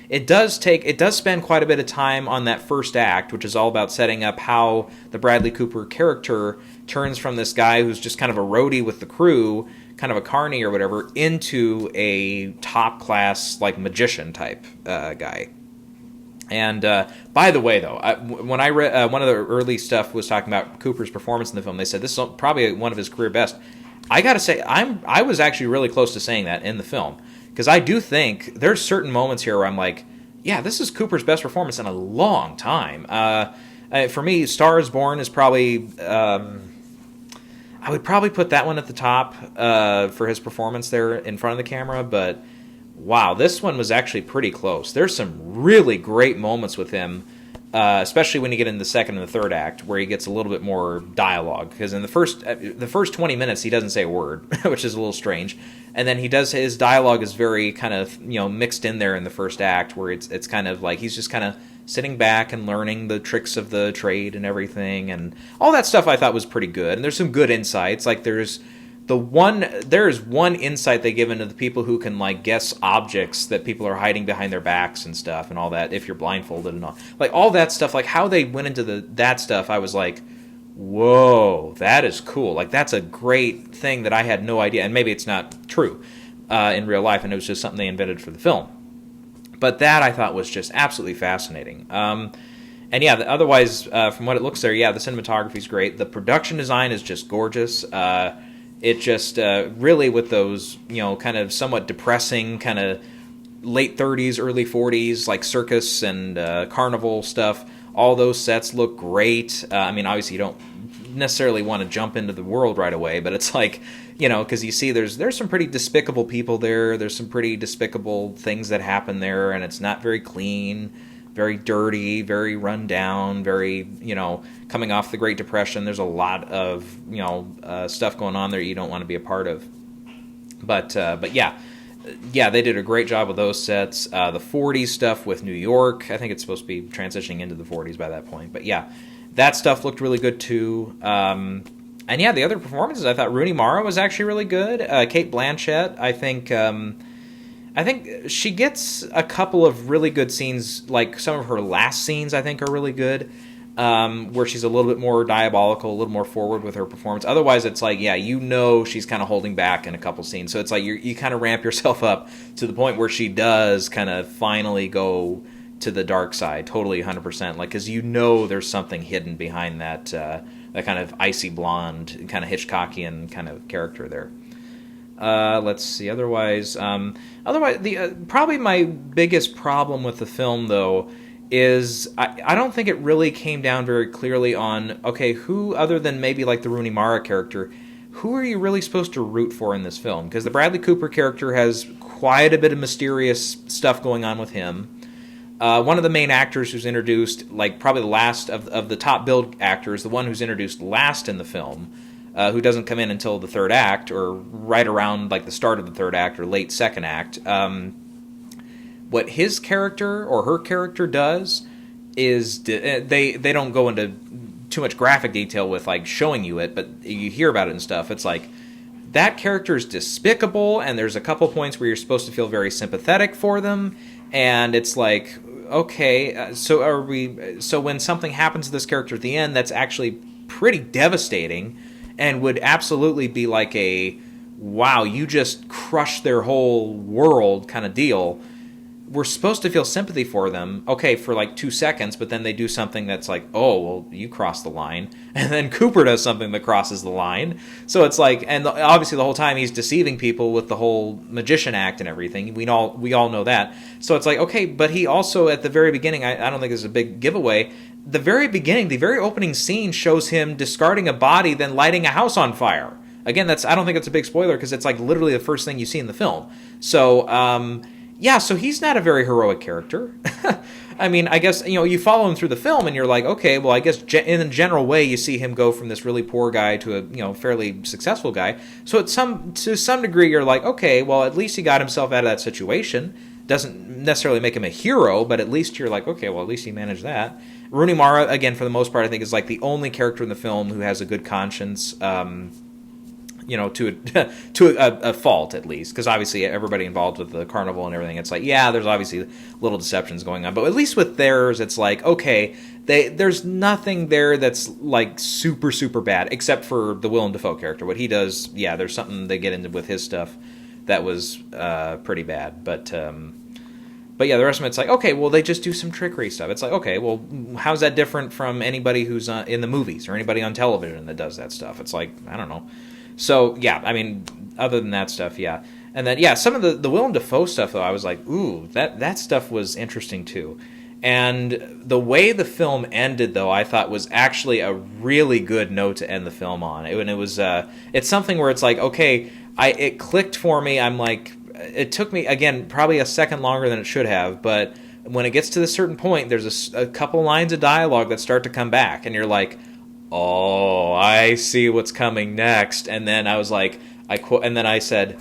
It does spend quite a bit of time on that first act, which is all about setting up how the Bradley Cooper character turns from this guy who's just kind of a roadie with the crew, kind of a carny or whatever, into a top-class, magician type guy. And by the way, though, when I read one of the early stuff was talking about Cooper's performance in the film, they said this is probably one of his career best. I gotta say, I was actually really close to saying that in the film, because I do think there's certain moments here where I'm like, yeah, this is Cooper's best performance in a long time. For me, Star is Born is probably... I would probably put that one at the top for his performance there in front of the camera, but wow, this one was actually pretty close. There's some really great moments with him, especially when you get into the second and the third act, where he gets a little bit more dialogue. Because in the first 20 minutes, he doesn't say a word, which is a little strange. And then his dialogue is very kind of mixed in there in the first act, where it's kind of like he's just kind of sitting back and learning the tricks of the trade and everything, and all that stuff I thought was pretty good. And there's some good insights. Like there's one insight they give into the people who can like guess objects that people are hiding behind their backs and stuff and all that if you're blindfolded and all. Like all that stuff, like how they went into that stuff, I was like, whoa, that is cool. Like that's a great thing that I had no idea. And maybe it's not true in real life and it was just something they invented for the film. But that I thought was just absolutely fascinating. And yeah, otherwise, from what it looks there, yeah, the cinematography is great. The production design is just gorgeous. It just really with those, kind of somewhat depressing kind of late 30s, early 40s, like circus and carnival stuff. All those sets look great. I mean, obviously you don't necessarily want to jump into the world right away, but it's like, because you see there's some pretty despicable people there. There's some pretty despicable things that happen there, and it's not very clean, very dirty, very run down, very, coming off the Great Depression. There's a lot of, stuff going on there you don't want to be a part of. But yeah, they did a great job with those sets. The 40s stuff with New York, I think it's supposed to be transitioning into the 40s by that point. But yeah, that stuff looked really good too. And yeah, the other performances, I thought Rooney Mara was actually really good. Cate Blanchett, I think she gets a couple of really good scenes, like some of her last scenes I think are really good, where she's a little bit more diabolical, a little more forward with her performance. Otherwise, it's like, yeah, she's kind of holding back in a couple scenes. So it's like you kind of ramp yourself up to the point where she does kind of finally go to the dark side, totally 100%. Like, because there's something hidden behind that kind of icy blonde, kind of Hitchcockian kind of character there. Let's see. Otherwise, probably my biggest problem with the film, though, is I don't think it really came down very clearly on, okay, who, other than maybe like the Rooney Mara character, who are you really supposed to root for in this film? Because the Bradley Cooper character has quite a bit of mysterious stuff going on with him. One of the main actors who's introduced, like probably the last of the top billed actors, the one who's introduced last in the film, who doesn't come in until the third act, or right around like the start of the third act or late second act. What his character or her character does is they don't go into too much graphic detail with like showing you it, but you hear about it and stuff. It's like that character is despicable, and there's a couple points where you're supposed to feel very sympathetic for them, and it's like, okay, so when something happens to this character at the end, that's actually pretty devastating and would absolutely be like a, wow, you just crushed their whole world kind of deal. We're supposed to feel sympathy for them, okay, for like 2 seconds, but then they do something that's like, oh, well, you crossed the line. And then Cooper does something that crosses the line. So it's like, and obviously the whole time he's deceiving people with the whole magician act and everything. We all know that. So it's like, okay, but he also, at the very beginning, I don't think this is a big giveaway, the very beginning, the very opening scene shows him discarding a body, then lighting a house on fire. Again, I don't think it's a big spoiler, because it's like literally the first thing you see in the film. So, yeah, so he's not a very heroic character. I mean, I guess, you follow him through the film and you're like, okay, well, I guess in a general way you see him go from this really poor guy to a, fairly successful guy. So to some degree you're like, okay, well, at least he got himself out of that situation. Doesn't necessarily make him a hero, but at least you're like, okay, well, at least he managed that. Rooney Mara, again, for the most part, I think is like the only character in the film who has a good conscience, to a fault at least, because obviously everybody involved with the carnival and everything, it's like, yeah, there's obviously little deceptions going on, but at least with theirs, it's like, okay, there's nothing there that's like super, super bad, except for the Willem Dafoe character. What he does, yeah, there's something they get into with his stuff that was pretty bad, but yeah, the rest of it's like, okay, well, they just do some trickery stuff. It's like, okay, well, how's that different from anybody who's in the movies or anybody on television that does that stuff? It's like, I don't know. So, yeah, I mean, other than that stuff, yeah. And then, yeah, some of the Willem Dafoe stuff, though, I was like, ooh, that stuff was interesting, too. And the way the film ended, though, I thought was actually a really good note to end the film on. It's something where it's like, okay, it clicked for me. I'm like, it took me, again, probably a second longer than it should have, but when it gets to a certain point, there's a couple lines of dialogue that start to come back, and you're like, oh, I see what's coming next. And then I was like, and then I said,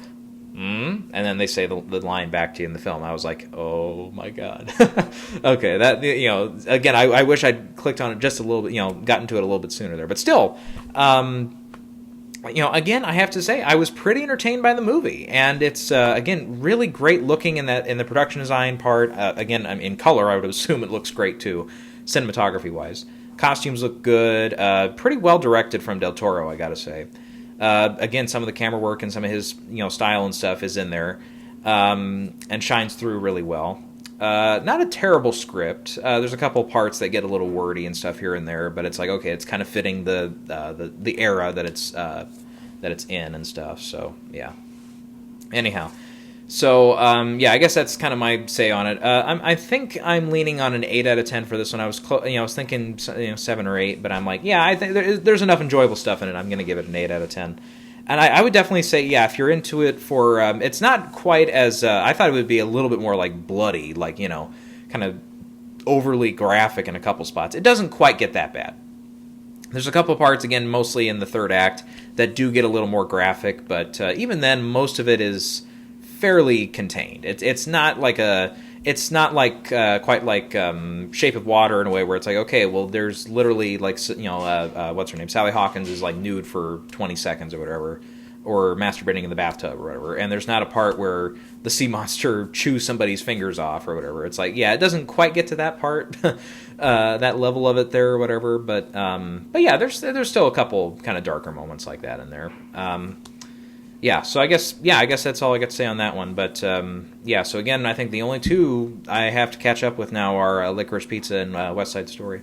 and then they say the line back to you in the film. I was like, oh my god. Okay, that, again, I wish I'd clicked on it just a little bit, gotten to it a little bit sooner there. But still, again, I have to say I was pretty entertained by the movie, and it's again really great looking in the production design part. Again, in color, I would assume it looks great too, cinematography wise. Costumes look good, pretty well directed from Del Toro, I gotta say. Again, some of the camera work and some of his style and stuff is in there, and shines through really well. Not a terrible script. There's a couple parts that get a little wordy and stuff here and there, but it's like, okay, it's kind of fitting the era that it's in and stuff. So yeah. Anyhow, so yeah, I guess that's kind of my say on it. I think I'm leaning on an 8 out of 10 for this one. I was I was thinking 7 or 8, but I'm like, yeah, I think there's enough enjoyable stuff in it. I'm going to give it an 8 out of 10. And I would definitely say, yeah, if you're into it for, it's not quite as, I thought it would be a little bit more like bloody, like, kind of overly graphic in a couple spots. It doesn't quite get that bad. There's a couple parts, again, mostly in the third act, that do get a little more graphic, but even then, most of it is fairly contained. It's not like quite like Shape of Water in a way where it's like, okay, well, there's literally like, what's her name? Sally Hawkins is like nude for 20 seconds or whatever, or masturbating in the bathtub or whatever, and there's not a part where the sea monster chews somebody's fingers off or whatever. It's like, yeah, it doesn't quite get to that part, that level of it there or whatever, but yeah, there's still a couple kind of darker moments like that in there. Yeah, so I guess that's all I got to say on that one. But yeah, so again, I think the only two I have to catch up with now are Licorice Pizza and West Side Story.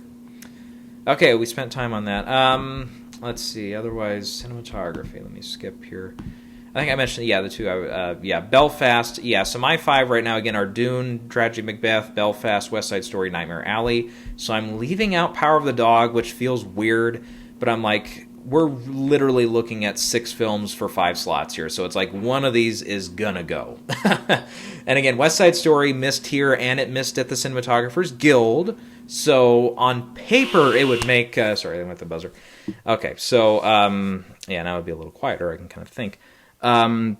Okay, we spent time on that. Let's see. Otherwise, cinematography. Let me skip here. I think I mentioned, yeah, the two. Belfast. Yeah, so my 5 right now, again, are Dune, Tragedy Macbeth, Belfast, West Side Story, Nightmare Alley. So I'm leaving out Power of the Dog, which feels weird, but I'm like, we're literally looking at 6 films for 5 slots here, so it's like one of these is gonna go. And again, West Side Story missed here, and it missed at the Cinematographers Guild, so on paper it would make... sorry, I went the buzzer. Okay, so, yeah, now it would be a little quieter, I can kind of think. And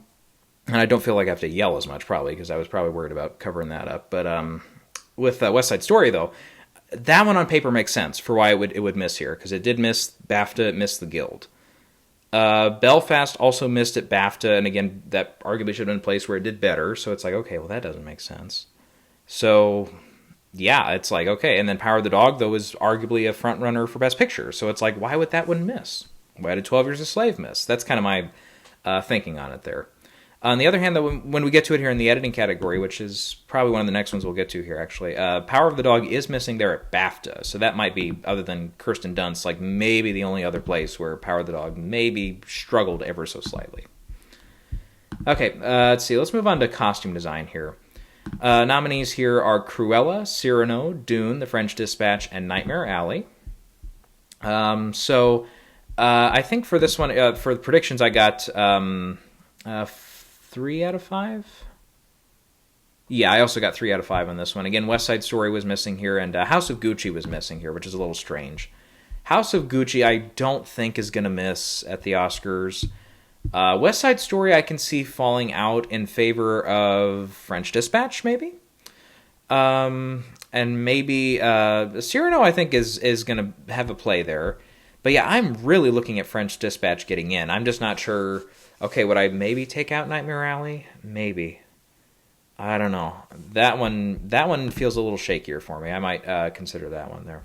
I don't feel like I have to yell as much, probably, because I was probably worried about covering that up. But with West Side Story, though, that one on paper makes sense for why it would miss here, because it did miss BAFTA, it missed the Guild. Belfast also missed at BAFTA, and again, that arguably should have been a place where it did better, so it's like, okay, well, that doesn't make sense. So, yeah, it's like, okay, and then Power of the Dog, though, is arguably a front-runner for Best Picture, so it's like, why would that one miss? Why did 12 Years a Slave miss? That's kind of my thinking on it there. On the other hand, though, when we get to it here in the editing category, which is probably one of the next ones we'll get to here, actually, Power of the Dog is missing there at BAFTA, so that might be, other than Kirsten Dunst, like maybe the only other place where Power of the Dog maybe struggled ever so slightly. Okay, let's see. Let's move on to costume design here. Nominees here are Cruella, Cyrano, Dune, The French Dispatch, and Nightmare Alley. So I think for this one, for the predictions, I got 3 out of 5? Yeah, I also got 3 out of 5 on this one. Again, West Side Story was missing here, and House of Gucci was missing here, which is a little strange. House of Gucci I don't think is going to miss at the Oscars. West Side Story I can see falling out in favor of French Dispatch, maybe? And maybe Cyrano I think is going to have a play there. But yeah, I'm really looking at French Dispatch getting in. I'm just not sure... Okay, would I maybe take out Nightmare Alley? Maybe. I don't know. That one feels a little shakier for me. I might consider that one there.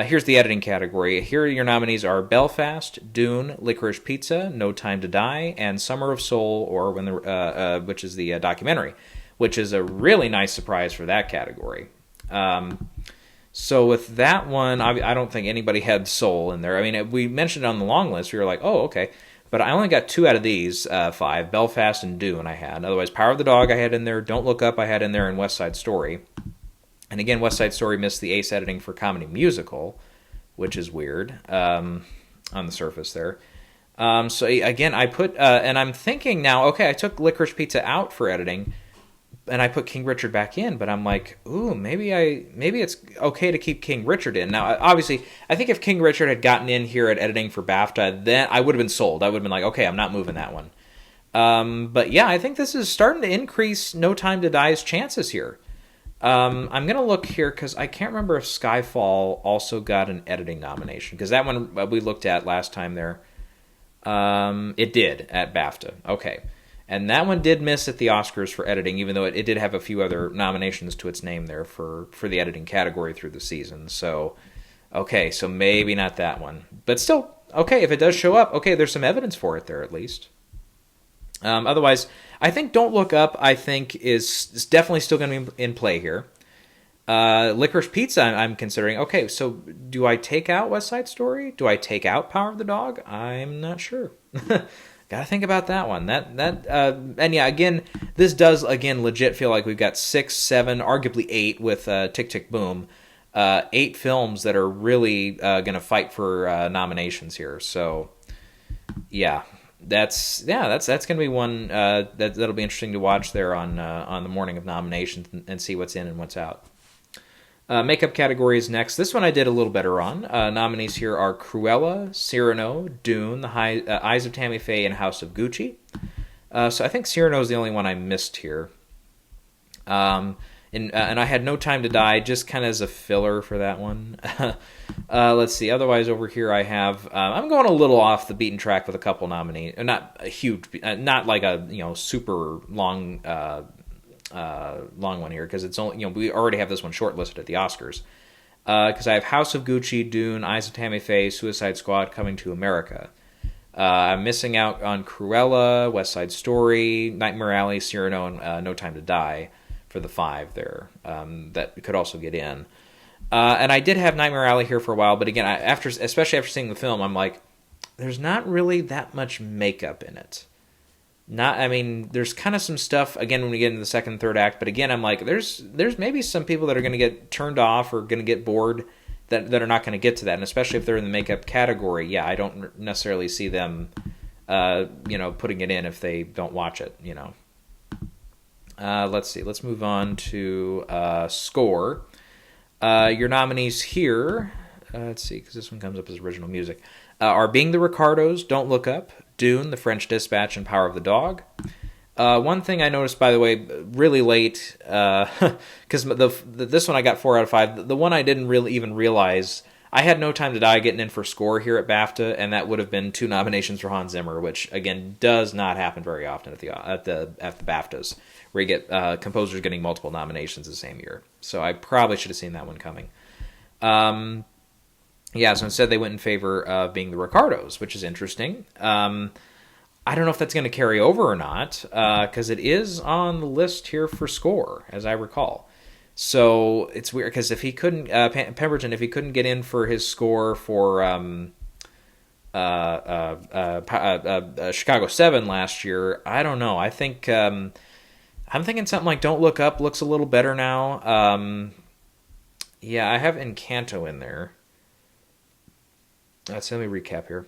Here's the editing category. Here your nominees are Belfast, Dune, Licorice Pizza, No Time to Die, and Summer of Soul, or which is the documentary, which is a really nice surprise for that category. So with that one, I don't think anybody had Soul in there. I mean, we mentioned it on the long list. We were like, oh, okay. But I only got 2 out of these 5. Belfast and Dune I had. Otherwise, Power of the Dog I had in there. Don't Look Up I had in there, and West Side Story. And again, West Side Story missed the ace editing for comedy musical, which is weird on the surface there. So again, I put, and I'm thinking now, okay, I took Licorice Pizza out for editing, and I put King Richard back in, but I'm like, ooh, maybe it's okay to keep King Richard in. Now, obviously, I think if King Richard had gotten in here at editing for BAFTA, then I would have been sold. I would have been like, okay, I'm not moving that one. But yeah, I think this is starting to increase No Time to Die's chances here. I'm going to look here because I can't remember if Skyfall also got an editing nomination, because that one we looked at last time there. It did at BAFTA. Okay. And that one did miss at the Oscars for editing, even though it did have a few other nominations to its name there for the editing category through the season. So, okay, so maybe not that one. But still, okay, if it does show up, okay, there's some evidence for it there at least. Otherwise, I think Don't Look Up, I think, is definitely still going to be in play here. Licorice Pizza, I'm considering. Okay, so do I take out West Side Story? Do I take out Power of the Dog? I'm not sure. Gotta think about that one. And yeah, again, this does legit feel like we've got 6, 7, arguably 8 with Tick Tick Boom. 8 films that are really gonna fight for nominations here. So yeah, that's gonna be one that'll be interesting to watch there on the morning of nominations and see what's in and what's out. Makeup category is next. This one I did a little better on. Nominees here are Cruella, Cyrano, Dune, The Eyes of Tammy Faye, and House of Gucci. So I think Cyrano is the only one I missed here. And I had No Time to Die, just kind of as a filler for that one. Let's see. Otherwise, over here I have. I'm going a little off the beaten track with a couple nominees. Not a huge, not like a super long. Long one here, because it's only we already have this one shortlisted at the Oscars, because I have House of Gucci, Dune, Eyes of Tammy Faye, Suicide Squad, Coming to America. I'm missing out on Cruella, West Side Story, Nightmare Alley, Cyrano, and No Time to Die for the 5 there that could also get in. And I did have Nightmare Alley here for a while, but again, especially after seeing the film, I'm like, there's not really that much makeup in it. There's kind of some stuff, again, when we get into the second and third act, but again, I'm like, there's maybe some people that are going to get turned off or going to get bored that are not going to get to that, and especially if they're in the makeup category, yeah, I don't necessarily see them, putting it in if they don't watch it, Let's see, let's move on to score. Your nominees here, let's see, because this one comes up as original music, are Being the Ricardos, Don't Look Up, Dune, The French Dispatch, and Power of the Dog. One thing I noticed, by the way, really late, because this one I got 4 out of 5. The one I didn't really even realize, I had No Time to Die getting in for score here at BAFTA, and that would have been 2 nominations for Hans Zimmer, which again does not happen very often at the BAFTAs, where you get composers getting multiple nominations the same year. So I probably should have seen that one coming. Yeah, so instead they went in favor of Being the Ricardos, which is interesting. I don't know if that's going to carry over or not, because it is on the list here for score, as I recall. So it's weird, because if he couldn't, Pemberton, if he couldn't get in for his score for Chicago 7 last year, I don't know. I think I'm thinking something like Don't Look Up looks a little better now. Yeah, I have Encanto in there. So let me recap here.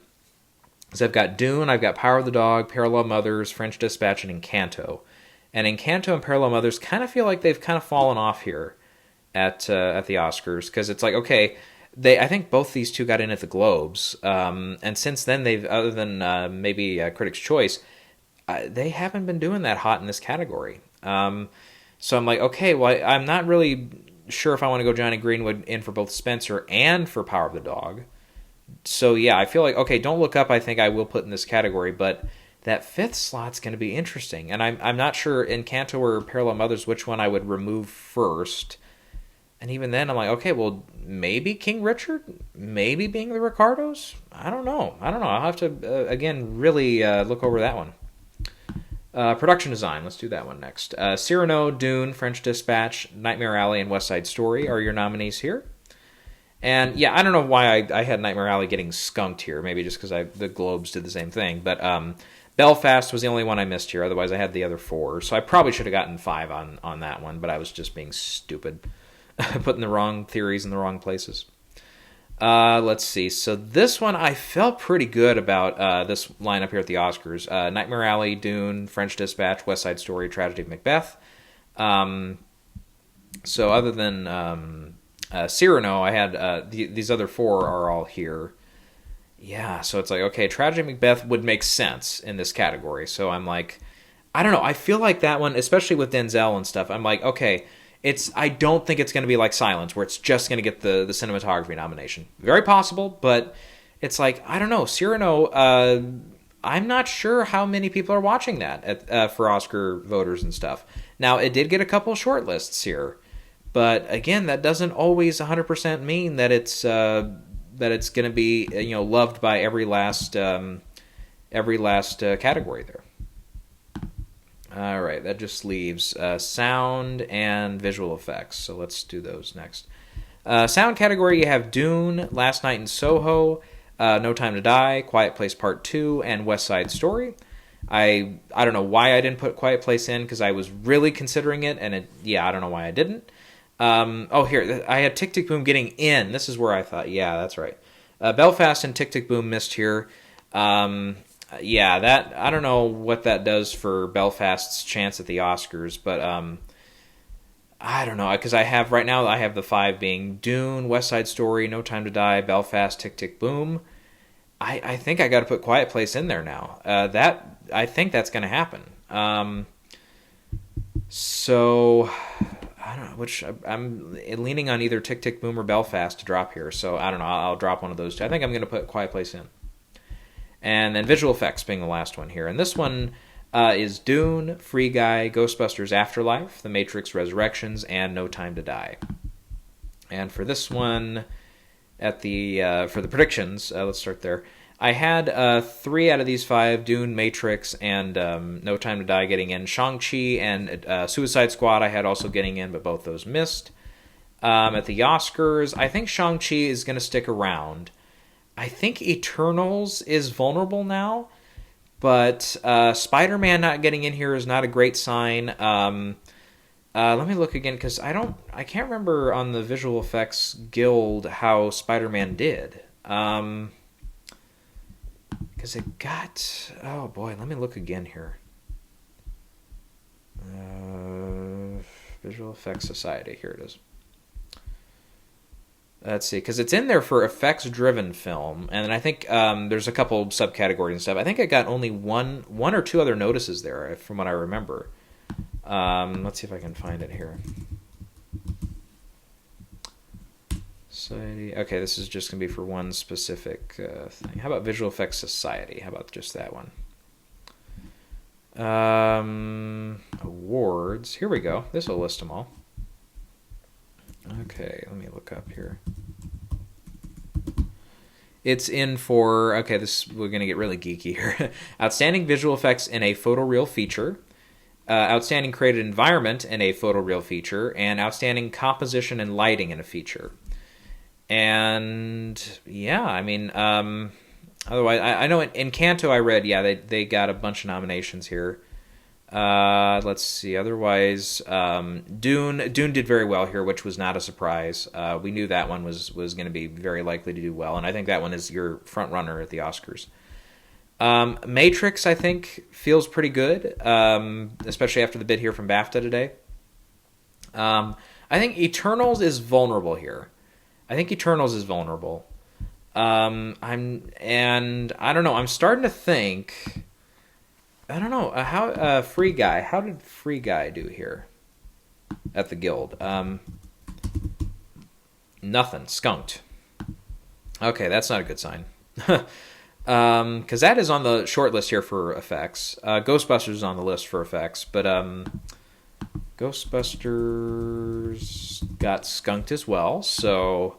So I've got Dune, I've got Power of the Dog, Parallel Mothers, French Dispatch, and Encanto. And Encanto and Parallel Mothers kind of feel like they've kind of fallen off here at the Oscars, because it's like, okay, I think both these two got in at the Globes, and since then they've, other than maybe Critics' Choice, they haven't been doing that hot in this category. So I'm like, okay, well, I'm not really sure if I want to go Johnny Greenwood in for both Spencer and for Power of the Dog. So yeah, I feel like, okay, Don't Look Up, I think I will put in this category, but that 5th slot's going to be interesting. And I'm not sure Encanto or Parallel Mothers which one I would remove first. And even then, I'm like, okay, well, maybe King Richard? Maybe Being the Ricardos? I don't know. I'll have to, again, really look over that one. Production design, let's do that one next. Cyrano, Dune, French Dispatch, Nightmare Alley, and West Side Story are your nominees here. And yeah, I don't know why I had Nightmare Alley getting skunked here. Maybe just because the Globes did the same thing. But Belfast was the only one I missed here. Otherwise, I had the other 4. So I probably should have gotten 5 on that one. But I was just being stupid, putting the wrong theories in the wrong places. Let's see. So this one, I felt pretty good about this lineup here at the Oscars. Nightmare Alley, Dune, French Dispatch, West Side Story, Tragedy of Macbeth. So other than Cyrano, I had these other 4 are all here. Yeah, so it's like, okay, Tragedy of Macbeth would make sense in this category. So I'm like, I don't know. I feel like that one, especially with Denzel and stuff, I'm like, okay, I don't think it's going to be like Silence, where it's just going to get the cinematography nomination. Very possible, but it's like, I don't know. Cyrano, I'm not sure how many people are watching that for Oscar voters and stuff. Now, it did get a couple shortlists here. But again, that doesn't always 100% mean that it's going to be loved by every last category there. All right, that just leaves sound and visual effects. So let's do those next. Sound category, you have Dune, Last Night in Soho, No Time to Die, Quiet Place Part 2, and West Side Story. I don't know why I didn't put Quiet Place in because I was really considering it, and I don't know why I didn't. Here, I had Tick, Tick, Boom getting in. This is where I thought, yeah, that's right. Belfast and Tick, Tick, Boom missed here. I don't know what that does for Belfast's chance at the Oscars, but I don't know, because I have the 5 being Dune, West Side Story, No Time to Die, Belfast, Tick, Tick, Boom. I think I got to put Quiet Place in there now. I think that's going to happen. So I don't know which. I'm leaning on either Tick, Tick, Boom or Belfast to drop here. So I don't know. I'll drop one of those 2. I think I'm going to put Quiet Place in. And then visual effects being the last one here. And this one is Dune, Free Guy, Ghostbusters Afterlife, The Matrix Resurrections, and No Time to Die. And for this one, for the predictions, let's start there. I had 3 out of these 5, Dune, Matrix, and No Time to Die getting in. Shang-Chi and Suicide Squad I had also getting in, but both those missed. At the Oscars, I think Shang-Chi is going to stick around. I think Eternals is vulnerable now, but Spider-Man not getting in here is not a great sign. Let me look again, because I can't remember on the Visual Effects Guild how Spider-Man did. Because it got... Oh, boy, let me look again here. Visual Effects Society, here it is. Let's see, because it's in there for effects-driven film, and then I think there's a couple subcategories and stuff. I think I got only one or 2 other notices there, from what I remember. Let's see if I can find it here. Society. Okay, this is just going to be for one specific thing. How about Visual Effects Society? How about just that one? Awards. Here we go. This will list them all. Okay, let me look up here. It's in for... Okay, we're going to get really geeky here. Outstanding Visual Effects in a Photoreal Feature. Outstanding Created Environment in a Photoreal Feature. And Outstanding Composition and Lighting in a Feature. And yeah, I mean, otherwise, I know in Canto I read, they got a bunch of nominations here. Let's see. Otherwise, Dune did very well here, which was not a surprise. We knew that one was going to be very likely to do well, and I think that one is your front runner at the Oscars. Matrix, I think, feels pretty good, especially after the bid here from BAFTA today. I think Eternals is vulnerable here. I don't know. I'm starting to think. I don't know how Free Guy. How did Free Guy do here at the Guild? Nothing. Skunked. Okay, that's not a good sign. Because that is on the short list here for effects. Ghostbusters is on the list for effects, but Ghostbusters got skunked as well. So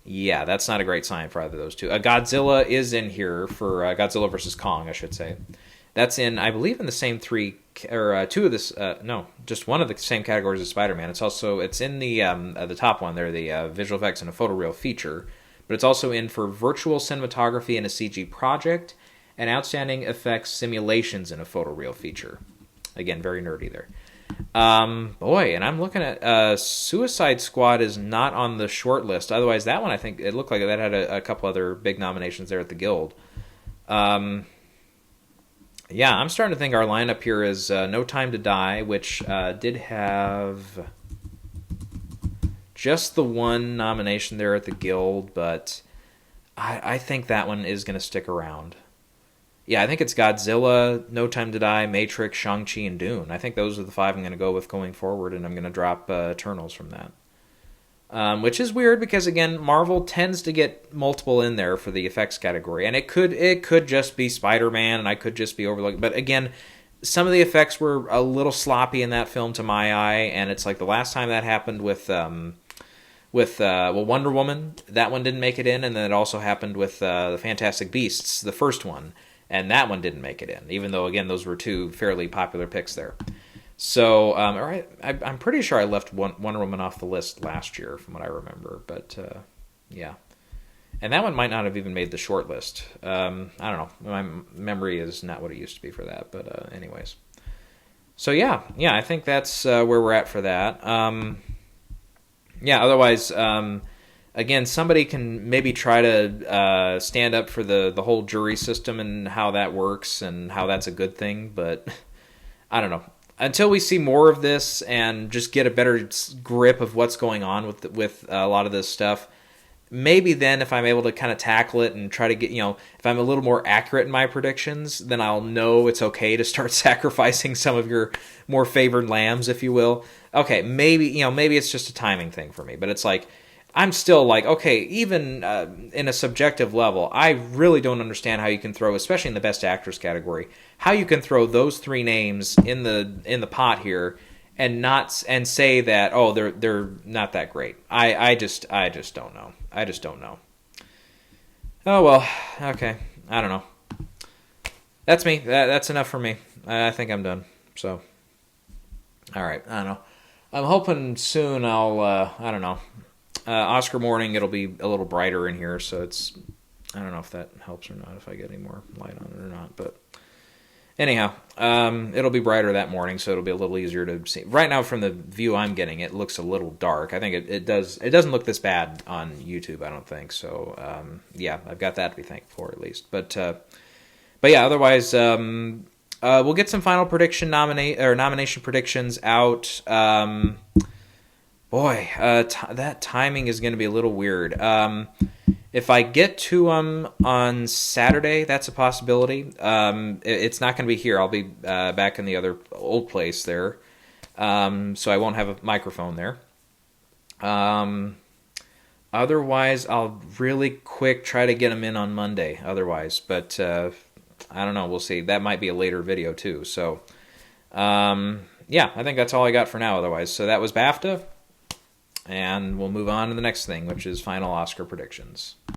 yeah, that's not a great sign for either of those 2. Godzilla is in here for Godzilla vs. Kong, I should say. That's in, I believe, in the same two of this. No, just one of the same categories as Spider-Man. It's in the top one there, the visual effects and a photoreal feature, but it's also in for virtual cinematography in a CG project and outstanding effects simulations in a photoreal feature. Again, very nerdy there. Boy, and I'm looking at Suicide Squad is not on the short list. Otherwise, that one, I think it looked like that had a couple other big nominations there at the Guild. Yeah, I'm starting to think our lineup here is No Time to Die, which did have just the one nomination there at the Guild, but I think that one is going to stick around. Yeah, I think it's Godzilla, No Time to Die, Matrix, Shang-Chi, and Dune. I think those are the 5 I'm going to go with going forward, and I'm going to drop Eternals from that. Which is weird because, again, Marvel tends to get multiple in there for the effects category. And it could just be Spider-Man, and I could just be overlooking. But, again, some of the effects were a little sloppy in that film to my eye. And it's like the last time that happened with Wonder Woman. That one didn't make it in. And then it also happened with the Fantastic Beasts, the first one. And that one didn't make it in. Even though, again, those were 2 fairly popular picks there. So, all right, I'm pretty sure I left Wonder Woman off the list last year, from what I remember. But yeah, and that one might not have even made the short list. I don't know. My memory is not what it used to be for that. But anyways, so yeah, I think that's where we're at for that. Yeah. Otherwise, again, somebody can maybe try to stand up for the whole jury system and how that works and how that's a good thing. But I don't know. Until we see more of this and just get a better grip of what's going on with a lot of this stuff, maybe then if I'm able to kind of tackle it and try to get, if I'm a little more accurate in my predictions, then I'll know it's okay to start sacrificing some of your more favored lambs, if you will. Okay, maybe it's just a timing thing for me, but it's like, I'm still like, okay, even in a subjective level, I really don't understand how you can throw, especially in the Best Actress category, how you can throw those 3 names in the pot here and say that, oh, they're not that great. I just don't know. I just don't know. Oh well, okay. I don't know. That's me. That's enough for me. I think I'm done. So, all right. I don't know. I'm hoping soon I'll. I don't know. Oscar morning, it'll be a little brighter in here, so I don't know if that helps or not, if I get any more light on it or not, but anyhow, it'll be brighter that morning, so it'll be a little easier to see. Right now, from the view I'm getting, it looks a little dark. I think it doesn't look this bad on YouTube, I don't think, so yeah, I've got that to be thankful for at least, but yeah, otherwise, we'll get some final nomination predictions out. Boy, that timing is going to be a little weird. If I get to them on Saturday, that's a possibility. It's not going to be here. I'll be back in the other old place there, so I won't have a microphone there. Otherwise, I'll really quick try to get them in on Monday. Otherwise, but I don't know. We'll see. That might be a later video too. So, yeah, I think that's all I got for now. Otherwise, so that was BAFTA. And we'll move on to the next thing, which is final Oscar predictions.